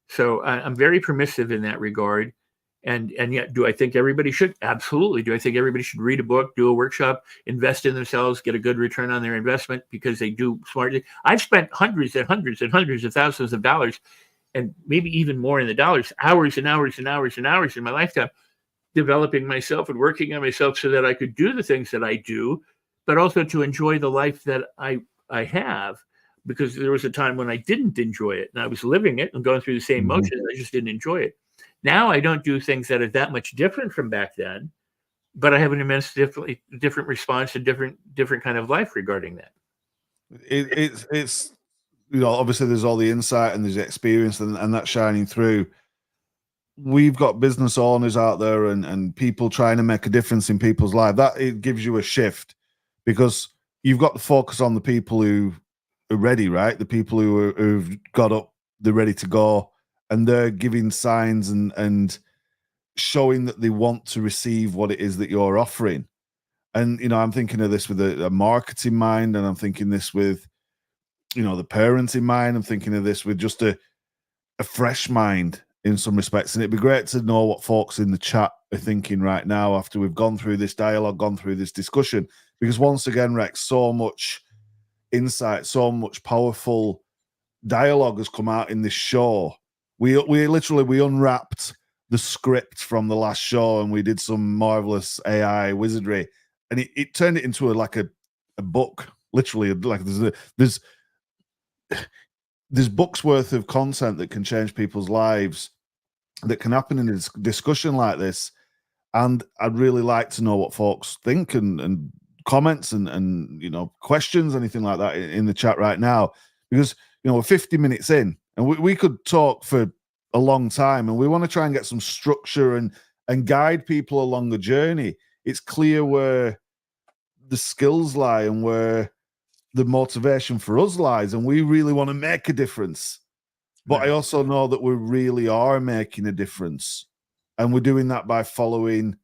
Speaker 1: So I'm very permissive in that regard. And yet, do I think everybody should? Absolutely. Do I think everybody should read a book, do a workshop, invest in themselves, get a good return on their investment because they do smartly? I've spent hundreds and hundreds and hundreds of thousands of dollars, and maybe even more in the dollars, hours and hours and hours and hours in my lifetime, developing myself and working on myself so that I could do the things that I do, but also to enjoy the life that I have. Because there was a time when I didn't enjoy it, and I was living it and going through the same motions. I just didn't enjoy it. Now I don't do things that are that much different from back then, but I have an immense different response to different kind of life regarding that.
Speaker 2: It's obviously there's all the insight and there's the experience and that's shining through. We've got business owners out there and people trying to make a difference in people's lives. That it gives you a shift because you've got to focus on the people who are ready, right? The people who've got up, they're ready to go, and they're giving signs and showing that they want to receive what it is that you're offering. And I'm thinking of this with a marketing mind, and I'm thinking this with the parenting mind. I'm thinking of this with just a fresh mind in some respects. And it'd be great to know what folks in the chat are thinking right now after we've gone through this dialogue, gone through this discussion. Because once again, Rex, so much insight, so much powerful dialogue has come out in this show. We literally unwrapped the script from the last show and we did some marvelous AI wizardry, and it turned it into a book. Literally, like there's books worth of content that can change people's lives, that can happen in a discussion like this. And I'd really like to know what folks think and comments and questions, anything like that in the chat right now, because we're 50 minutes in and we could talk for a long time, and we want to try and get some structure and guide people along the journey. It's clear where the skills lie and where the motivation for us lies, and we really want to make a difference. But I also know that we really are making a difference, and we're doing that by following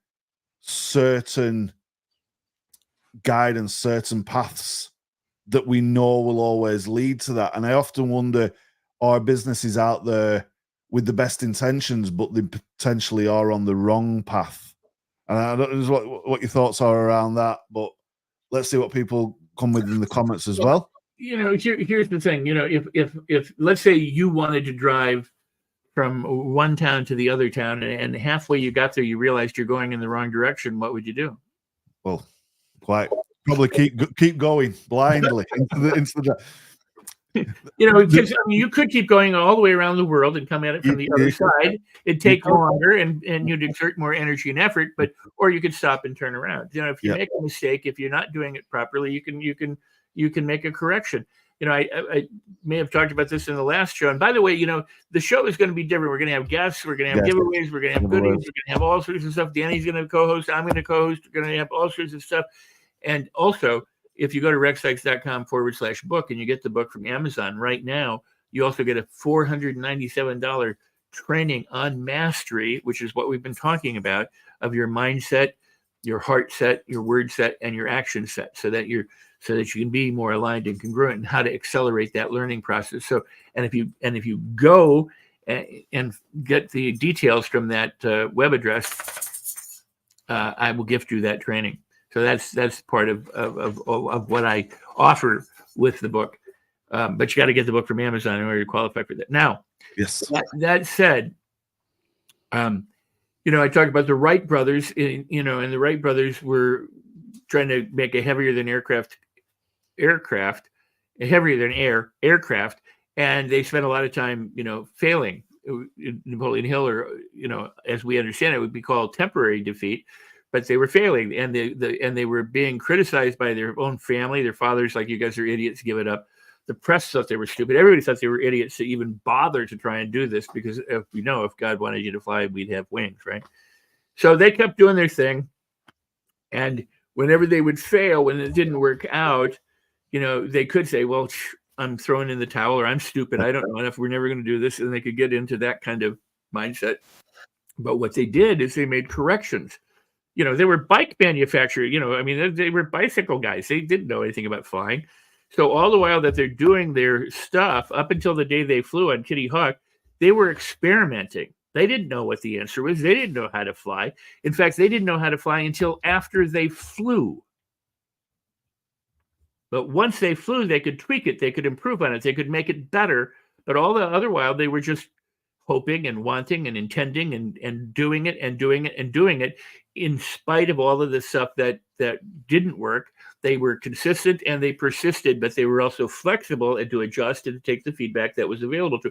Speaker 2: certain guidance, certain paths that we know will always lead to that. And I often wonder, are businesses out there with the best intentions, but they potentially are on the wrong path? And I don't know what your thoughts are around that, but let's see what people come with in the comments as well.
Speaker 1: Here's the thing. If let's say you wanted to drive from one town to the other town, and halfway you got there, you realized you're going in the wrong direction, what would you do?
Speaker 2: Well, probably keep going blindly into the
Speaker 1: because you could keep going all the way around the world and come at it from the other side. It'd take longer, and you'd exert more energy and effort. Or you could stop and turn around. If you make a mistake, if you're not doing it properly, you can make a correction. I may have talked about this in the last show. And by the way, the show is going to be different. We're going to have guests. We're going to have giveaways. We're going to have goodies. We're going to have all sorts of stuff. Danny's going to co-host. I'm going to co-host. We're going to have all sorts of stuff. And also, if you go to rexsikes.com/book and you get the book from Amazon right now, you also get a $497 training on mastery, which is what we've been talking about, of your mindset, your heart set, your word set, and your action set, so that you can be more aligned and congruent, and how to accelerate that learning process. So, and if you go and get the details from that web address, I will gift you that training. So that's part of what I offer with the book. But you got to get the book from Amazon in order to qualify for that. Now,
Speaker 2: yes.
Speaker 1: That said, I talked about the Wright brothers, and the Wright brothers were trying to make a heavier than aircraft, and they spent a lot of time, failing. Napoleon Hill, or as we understand it, would be called temporary defeat. But they were failing, and they were being criticized by their own family, their fathers, like, you guys are idiots, give it up. The press thought they were stupid. Everybody thought they were idiots to even bother to try and do this, because if God wanted you to fly, we'd have wings, right? So they kept doing their thing, and whenever they would fail, when it didn't work out, they could say, well, I'm throwing in the towel, or I'm stupid, I don't know enough, we're never going to do this, and they could get into that kind of mindset. But what they did is they made corrections. They were bike manufacturers, they were bicycle guys. They didn't know anything about flying. So all the while that they're doing their stuff, up until the day they flew on Kitty Hawk, they were experimenting. They didn't know what the answer was. They didn't know how to fly. In fact, they didn't know how to fly until after they flew. But once they flew, they could tweak it. They could improve on it. They could make it better. But all the other while, they were just hoping and wanting and intending and doing it and doing it and doing it, in spite of all of the stuff that didn't work. They were consistent and they persisted, but they were also flexible and to adjust and to take the feedback that was available to.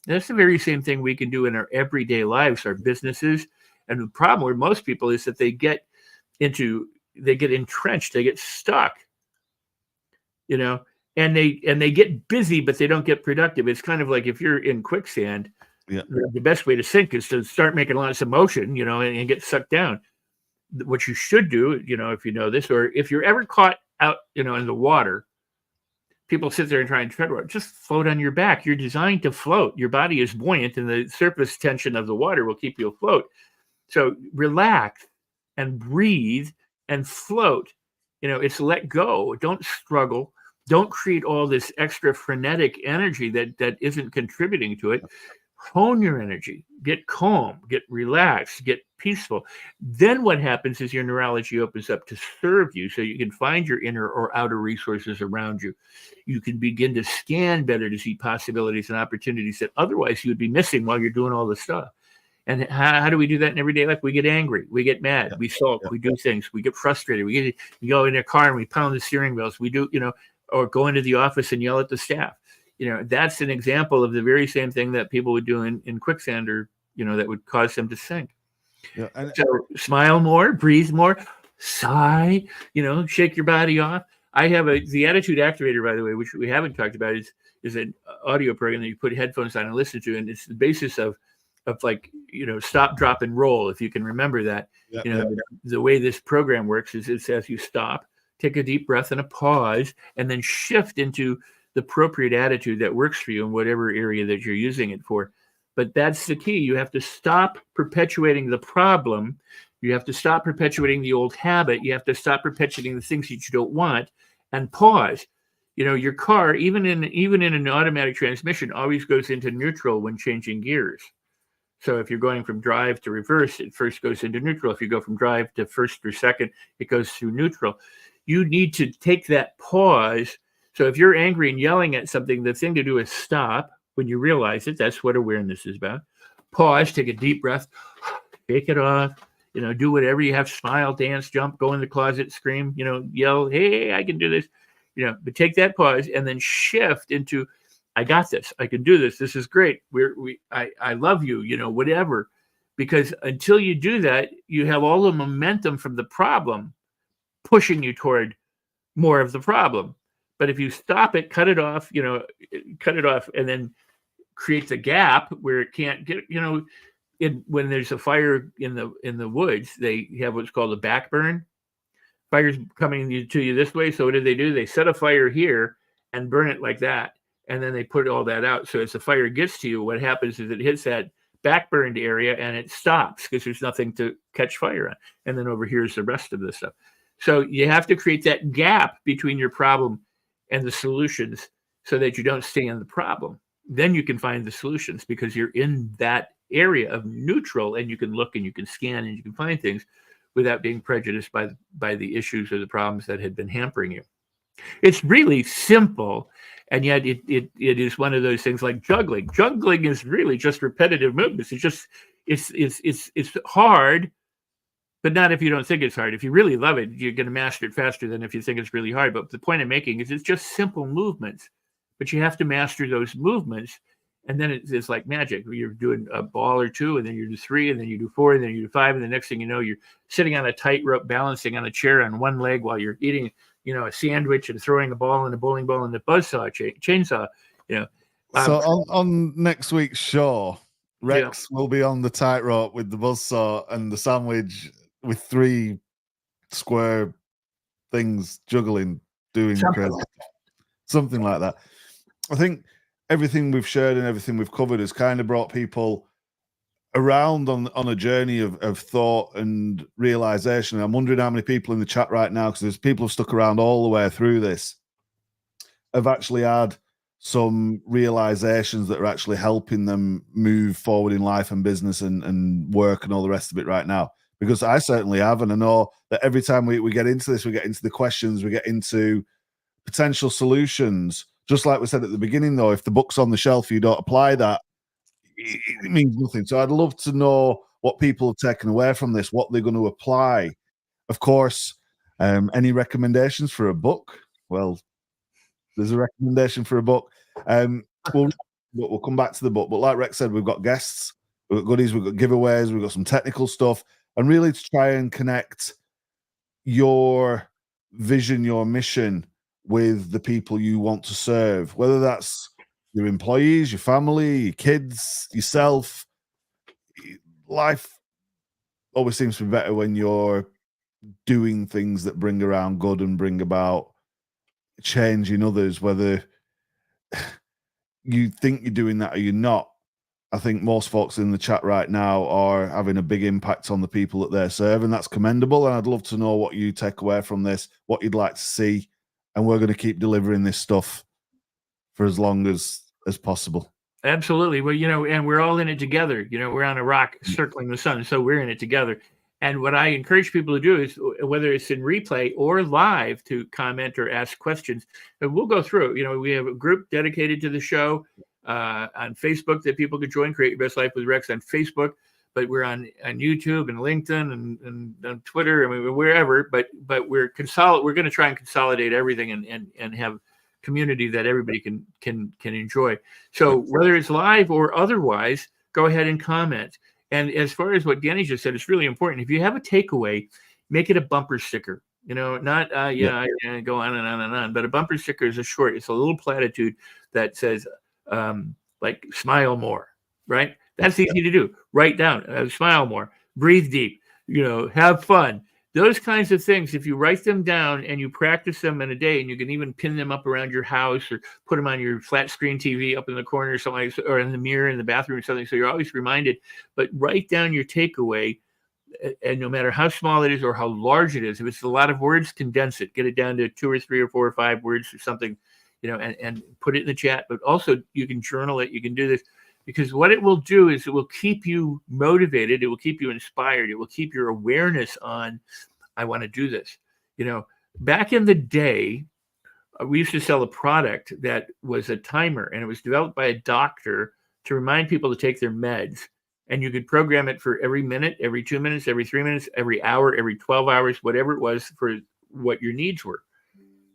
Speaker 1: And that's the very same thing we can do in our everyday lives, our businesses. And the problem with most people is that they get entrenched, they get stuck, and they get busy, but they don't get productive. It's kind of like if you're in quicksand, the best way to sink is to start making lots of motion, and get sucked down. What you should do, if you know this, or if you're ever caught out, in the water, people sit there and try and tread water. Just float on your back. You're designed to float. Your body is buoyant, and the surface tension of the water will keep you afloat. So relax and breathe and float. It's let go. Don't struggle. Don't create all this extra frenetic energy that isn't contributing to it. Hone your energy, get calm, get relaxed, get peaceful. Then what happens is your neurology opens up to serve you, so you can find your inner or outer resources around you. You can begin to scan better to see possibilities and opportunities that otherwise you would be missing while you're doing all the stuff. And how do we do that in everyday life? We get angry, we get mad, we sulk, we do things, we get frustrated, we go in a car and we pound the steering wheels, we do, or go into the office and yell at the staff. That's an example of the very same thing that people would do in quicksand, or, that would cause them to sink. So smile more, breathe more, sigh, shake your body off. I have the Attitude Activator, by the way, which we haven't talked about, is an audio program that you put headphones on and listen to. And it's the basis of like, stop, drop, and roll. If you can remember that, the way this program works is it says you stop, take a deep breath and a pause, and then shift into the appropriate attitude that works for you in whatever area that you're using it for. But that's the key. You have to stop perpetuating the problem You have to stop perpetuating the old habit. You have to stop perpetuating the things that you don't want, and pause. Your car, even in an automatic transmission, always goes into neutral when changing gears. So if you're going from drive to reverse, it first goes into neutral. If you go from drive to first or second, it goes through neutral. You need to take that pause. So if you're angry and yelling at something, the thing to do is stop when you realize it. That's what awareness is about. Pause, take a deep breath, shake it off, do whatever you have, smile, dance, jump, go in the closet, scream, yell, hey, I can do this, but take that pause and then shift into, I got this, I can do this. This is great. I love you, whatever. Because until you do that, you have all the momentum from the problem pushing you toward more of the problem. But if you stop it, cut it off, and then create the gap where it can't get, when there's a fire in the woods, they have what's called a backburn. Fire's coming to you this way. So what do? They set a fire here and burn it like that. And then they put all that out. So as the fire gets to you, what happens is it hits that backburned area and it stops because there's nothing to catch fire on. And then over here is the rest of the stuff. So you have to create that gap between your problem and the solutions so that you don't stay in the problem. Then you can find the solutions because you're in that area of neutral, and you can look and you can scan and you can find things without being prejudiced by the issues or the problems that had been hampering you. It's really simple, and yet it is one of those things like juggling. Juggling is really just repetitive movements. It's hard, but not if you don't think it's hard. If you really love it, you're going to master it faster than if you think it's really hard. But the point I'm making is it's just simple movements, but you have to master those movements. And then it's like magic. You're doing a ball or two, and then you do 3, and then you do 4, and then you do 5, and the next thing you know, you're sitting on a tightrope, balancing on a chair on one leg while you're eating, a sandwich and throwing a ball and a bowling ball and a buzzsaw chainsaw.
Speaker 2: So on next week's show, Rex will be on the tightrope with the buzzsaw and the sandwich with 3 square things juggling, doing something like that. I think everything we've shared and everything we've covered has kind of brought people around on a journey of thought and realization. I'm wondering how many people in the chat right now, because there's people who've stuck around all the way through this, have actually had some realizations that are actually helping them move forward in life and business and work and all the rest of it right now. Because I certainly have, and I know that every time we get into this, we get into the questions, we get into potential solutions. Just like we said at the beginning, though, if the book's on the shelf, you don't apply that, it means nothing. So I'd love to know what people have taken away from this, what they're going to apply. Of course, any recommendations for a book? Well, there's a recommendation for a book. We'll come back to the book. But like Rex said, we've got guests, we've got goodies, we've got giveaways, we've got some technical stuff, and really to try and connect your vision, your mission with the people you want to serve, whether that's your employees, your family, your kids, yourself. Life always seems to be better when you're doing things that bring around good and bring about change in others, whether you think you're doing that or you're not. I think most folks in the chat right now are having a big impact on the people that they're serving. That's commendable, and I'd love to know what you take away from this, what you'd like to see, and we're going to keep delivering this stuff for as long as possible.
Speaker 1: Absolutely. Well, and we're all in it together. We're on a rock circling the sun, so we're in it together. And what I encourage people to do is, whether it's in replay or live, to comment or ask questions. And we'll go through. We have a group dedicated to the show on Facebook that people could join. Create Your Best Life with Rex on Facebook. But we're on YouTube and LinkedIn and on Twitter. I mean, wherever. But we're going to try and consolidate everything and have community that everybody can enjoy. So whether it's live or otherwise, go ahead and comment. And as far as what Danny just said, it's really important. If you have a takeaway, make it a bumper sticker. Not I go on and on and on. But a bumper sticker is it's a little platitude that says like smile more, right? That's easy to do. Write down, smile more, breathe deep, have fun. Those kinds of things, if you write them down and you practice them in a day, and you can even pin them up around your house or put them on your flat screen TV up in the corner or something, or in the mirror in the bathroom or something, so you're always reminded. But write down your takeaway and no matter how small it is or how large it is, if it's a lot of words, condense it, get it down to 2 or 3 or 4 or 5 words or something, and put it in the chat. But also you can journal it. You can do this, because what it will do is it will keep you motivated. It will keep you inspired. It will keep your awareness on, I want to do this. Back in the day, we used to sell a product that was a timer, and it was developed by a doctor to remind people to take their meds. And you could program it for every minute, every 2 minutes, every 3 minutes, every hour, every 12 hours, whatever it was for what your needs were.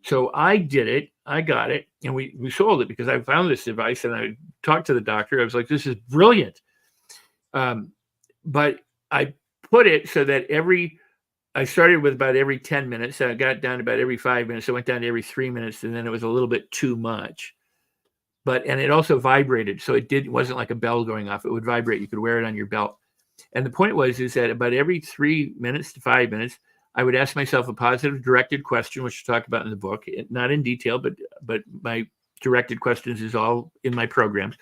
Speaker 1: So I did it. I got it. And we sold it because I found this device, and I talked to the doctor. I was like, this is brilliant. But I put it so that I started with about every 10 minutes. I got down to about every 5 minutes. I went down to every 3 minutes, and then it was a little bit too much. And it also vibrated. So it wasn't like a bell going off. It would vibrate. You could wear it on your belt. And the point is that about every 3 minutes to 5 minutes, I would ask myself a positive directed question, which I talk about in the book, not in detail, but my directed questions is all in my programs,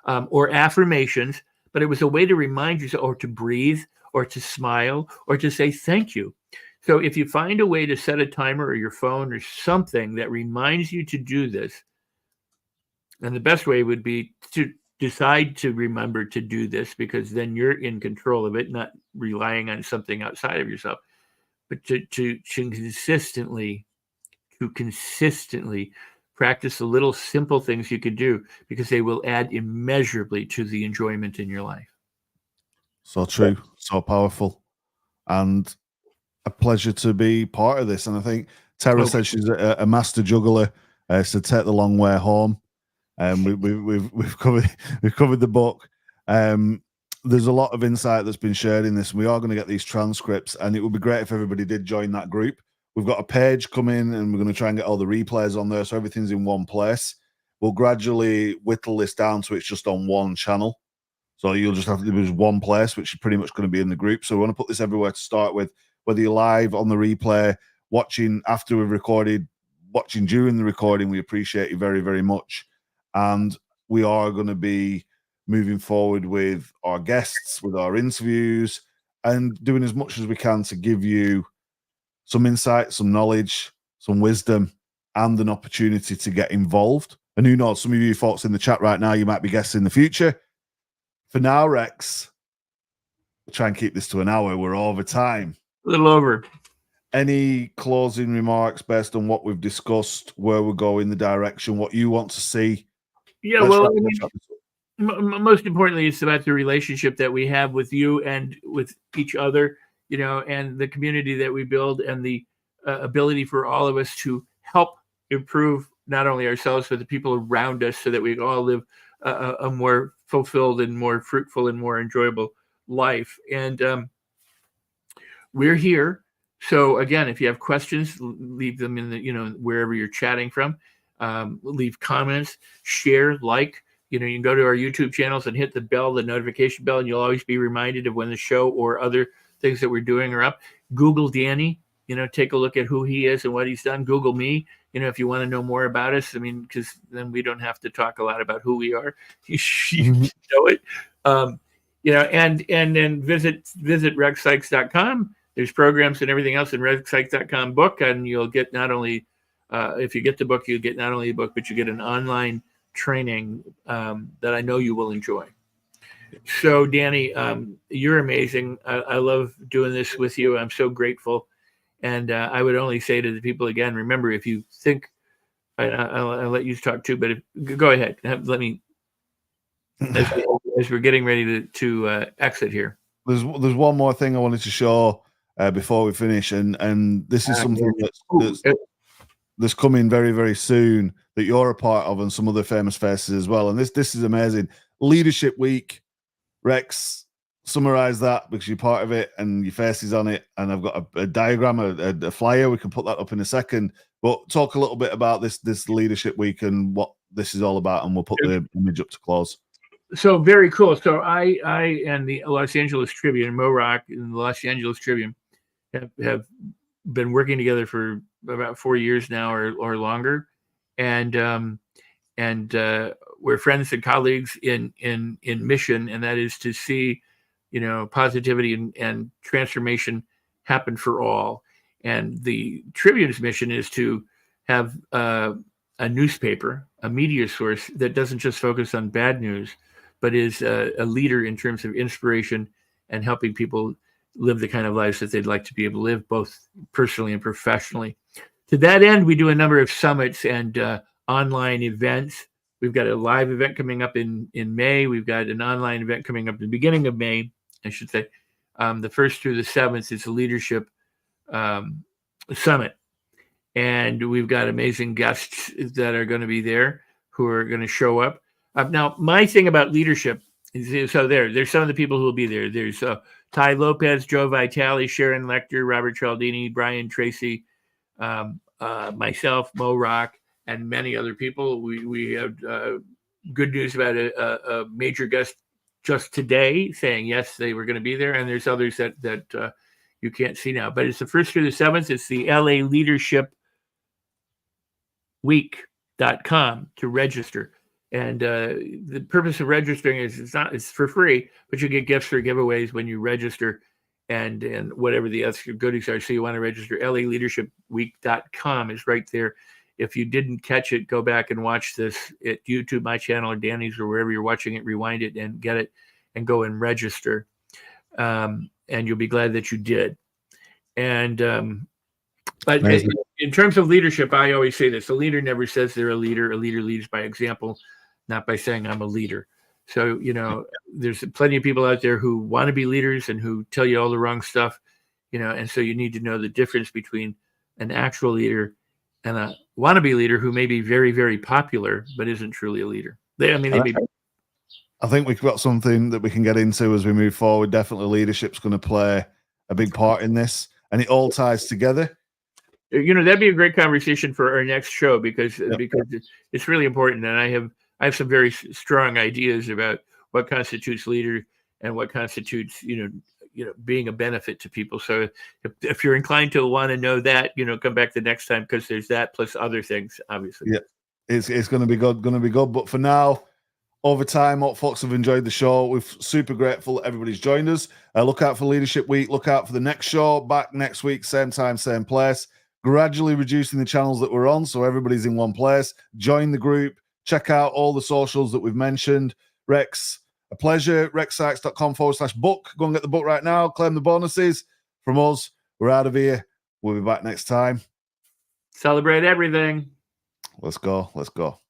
Speaker 1: or affirmations. But it was a way to remind yourself, or to breathe, or to smile, or to say thank you. So if you find a way to set a timer or your phone or something that reminds you to do this, and the best way would be to decide to remember to do this, because then you're in control of it, not relying on something outside of yourself. But to consistently practice the little simple things you could do, because they will add immeasurably to the enjoyment in your life.
Speaker 2: So true, so powerful, and a pleasure to be part of this. And I think Tara said she's a master juggler, so take the long way home. We've covered the book. There's a lot of insight that's been shared in this. We are going to get these transcripts, and it would be great if everybody did join that group. We've got a page coming, and we're going to try and get all the replays on there, so everything's in one place. We'll gradually whittle this down so it's just on one channel. So you'll just have to do one place, which is pretty much going to be in the group. So we want to put this everywhere to start with, whether you're live on the replay, watching after we've recorded, watching during the recording. We appreciate you very, very much. And we are going to be moving forward with our guests, with our interviews, and doing as much as we can to give you some insight, some knowledge, some wisdom, and an opportunity to get involved. And who knows, some of you folks in the chat right now, you might be guests in the future. For now, Rex, we'll try and keep this to an hour. We're over time.
Speaker 1: A little over.
Speaker 2: Any closing remarks based on what we've discussed, where we're going, the direction, what you want to see?
Speaker 1: Yeah, most importantly, it's about the relationship that we have with you and with each other, and the community that we build, and the ability for all of us to help improve not only ourselves, but the people around us, so that we all live a more fulfilled and more fruitful and more enjoyable life. And we're here. So again, if you have questions, leave them in the, wherever you're chatting from. Leave comments, share, like. You can go to our YouTube channels and hit the bell, the notification bell, and you'll always be reminded of when the show or other things that we're doing are up. Google Danny, take a look at who he is and what he's done. Google me, if you want to know more about us. I mean, because then we don't have to talk a lot about who we are. You know it. And then visit rexsikes.com. There's programs and everything else in rexsikes.com book, and you'll get not only if you get the book, you get not only a book, but you get an online training that I know you will enjoy. So Danny, you're amazing. I love doing this with you. I'm so grateful. And I would only say to the people again, remember, if you think, I'll let you talk too, but go ahead. Let me, as we're getting ready to exit here.
Speaker 2: There's one more thing I wanted to show before we finish, and this is something that's coming very, very soon, that you're a part of, and some other famous faces as well. And this is amazing. Leadership Week. Rex, summarize that, because you're part of it and your face is on it. And I've got a diagram, a flyer. We can put that up in a second. But talk a little bit about this Leadership Week and what this is all about, and we'll put the image up to close. So
Speaker 1: very cool. So I and the Los Angeles Tribune, Mo Rock and the Los Angeles Tribune have been working together for about 4 years now or longer. And we're friends and colleagues in mission, and that is to see positivity and transformation happen for all. And the Tribune's mission is to have a newspaper, a media source that doesn't just focus on bad news, but is a leader in terms of inspiration and helping people live the kind of lives that they'd like to be able to live, both personally and professionally. To that end, we do a number of summits and online events. We've got a live event coming up in May. We've got an online event coming up at the beginning of May, I should say. The 1st through the 7th is a leadership summit. And we've got amazing guests that are going to be there who are going to show up. Now, my thing about leadership is, so there's some of the people who will be there. There's Ty Lopez, Joe Vitale, Sharon Lecter, Robert Cialdini, Brian Tracy, myself, Mo Rock, and many other people. We have good news about a major guest just today saying yes, they were going to be there, and there's others that you can't see now. But it's the 1st through the 7th. It's the LA Leadership Week.com to register. And the purpose of registering is it's for free, but you get gifts or giveaways when you register, and whatever the extra goodies are. So you want to register. LALeadershipWeek.com is right there. If you didn't catch it, go back and watch this at YouTube, my channel, or Danny's, or wherever you're watching it. Rewind it and get it, and go and register. And you'll be glad that you did. And but in terms of leadership, I always say this: a leader never says they're a leader. A leader leads by example, not by saying I'm a leader. So, there's plenty of people out there who want to be leaders and who tell you all the wrong stuff, and so you need to know the difference between an actual leader and a wannabe leader who may be very, very popular, but isn't truly a leader. I
Speaker 2: think we've got something that we can get into as we move forward. Definitely leadership's going to play a big part in this, and it all ties together.
Speaker 1: That'd be a great conversation for our next show because it's really important. And I have some very strong ideas about what constitutes leader and what constitutes, being a benefit to people. So if you're inclined to want to know that, come back the next time, because there's that plus other things, obviously.
Speaker 2: Yeah, it's going to be good. But for now, over time, what folks have enjoyed the show. We're super grateful everybody's joined us. Look out for Leadership Week. Look out for the next show back next week, same time, same place. Gradually reducing the channels that we're on, so everybody's in one place. Join the group. Check out all the socials that we've mentioned. Rex, a pleasure. RexSikes.com/book. Go and get the book right now. Claim the bonuses. From us, we're out of here. We'll be back next time.
Speaker 1: Celebrate everything.
Speaker 2: Let's go.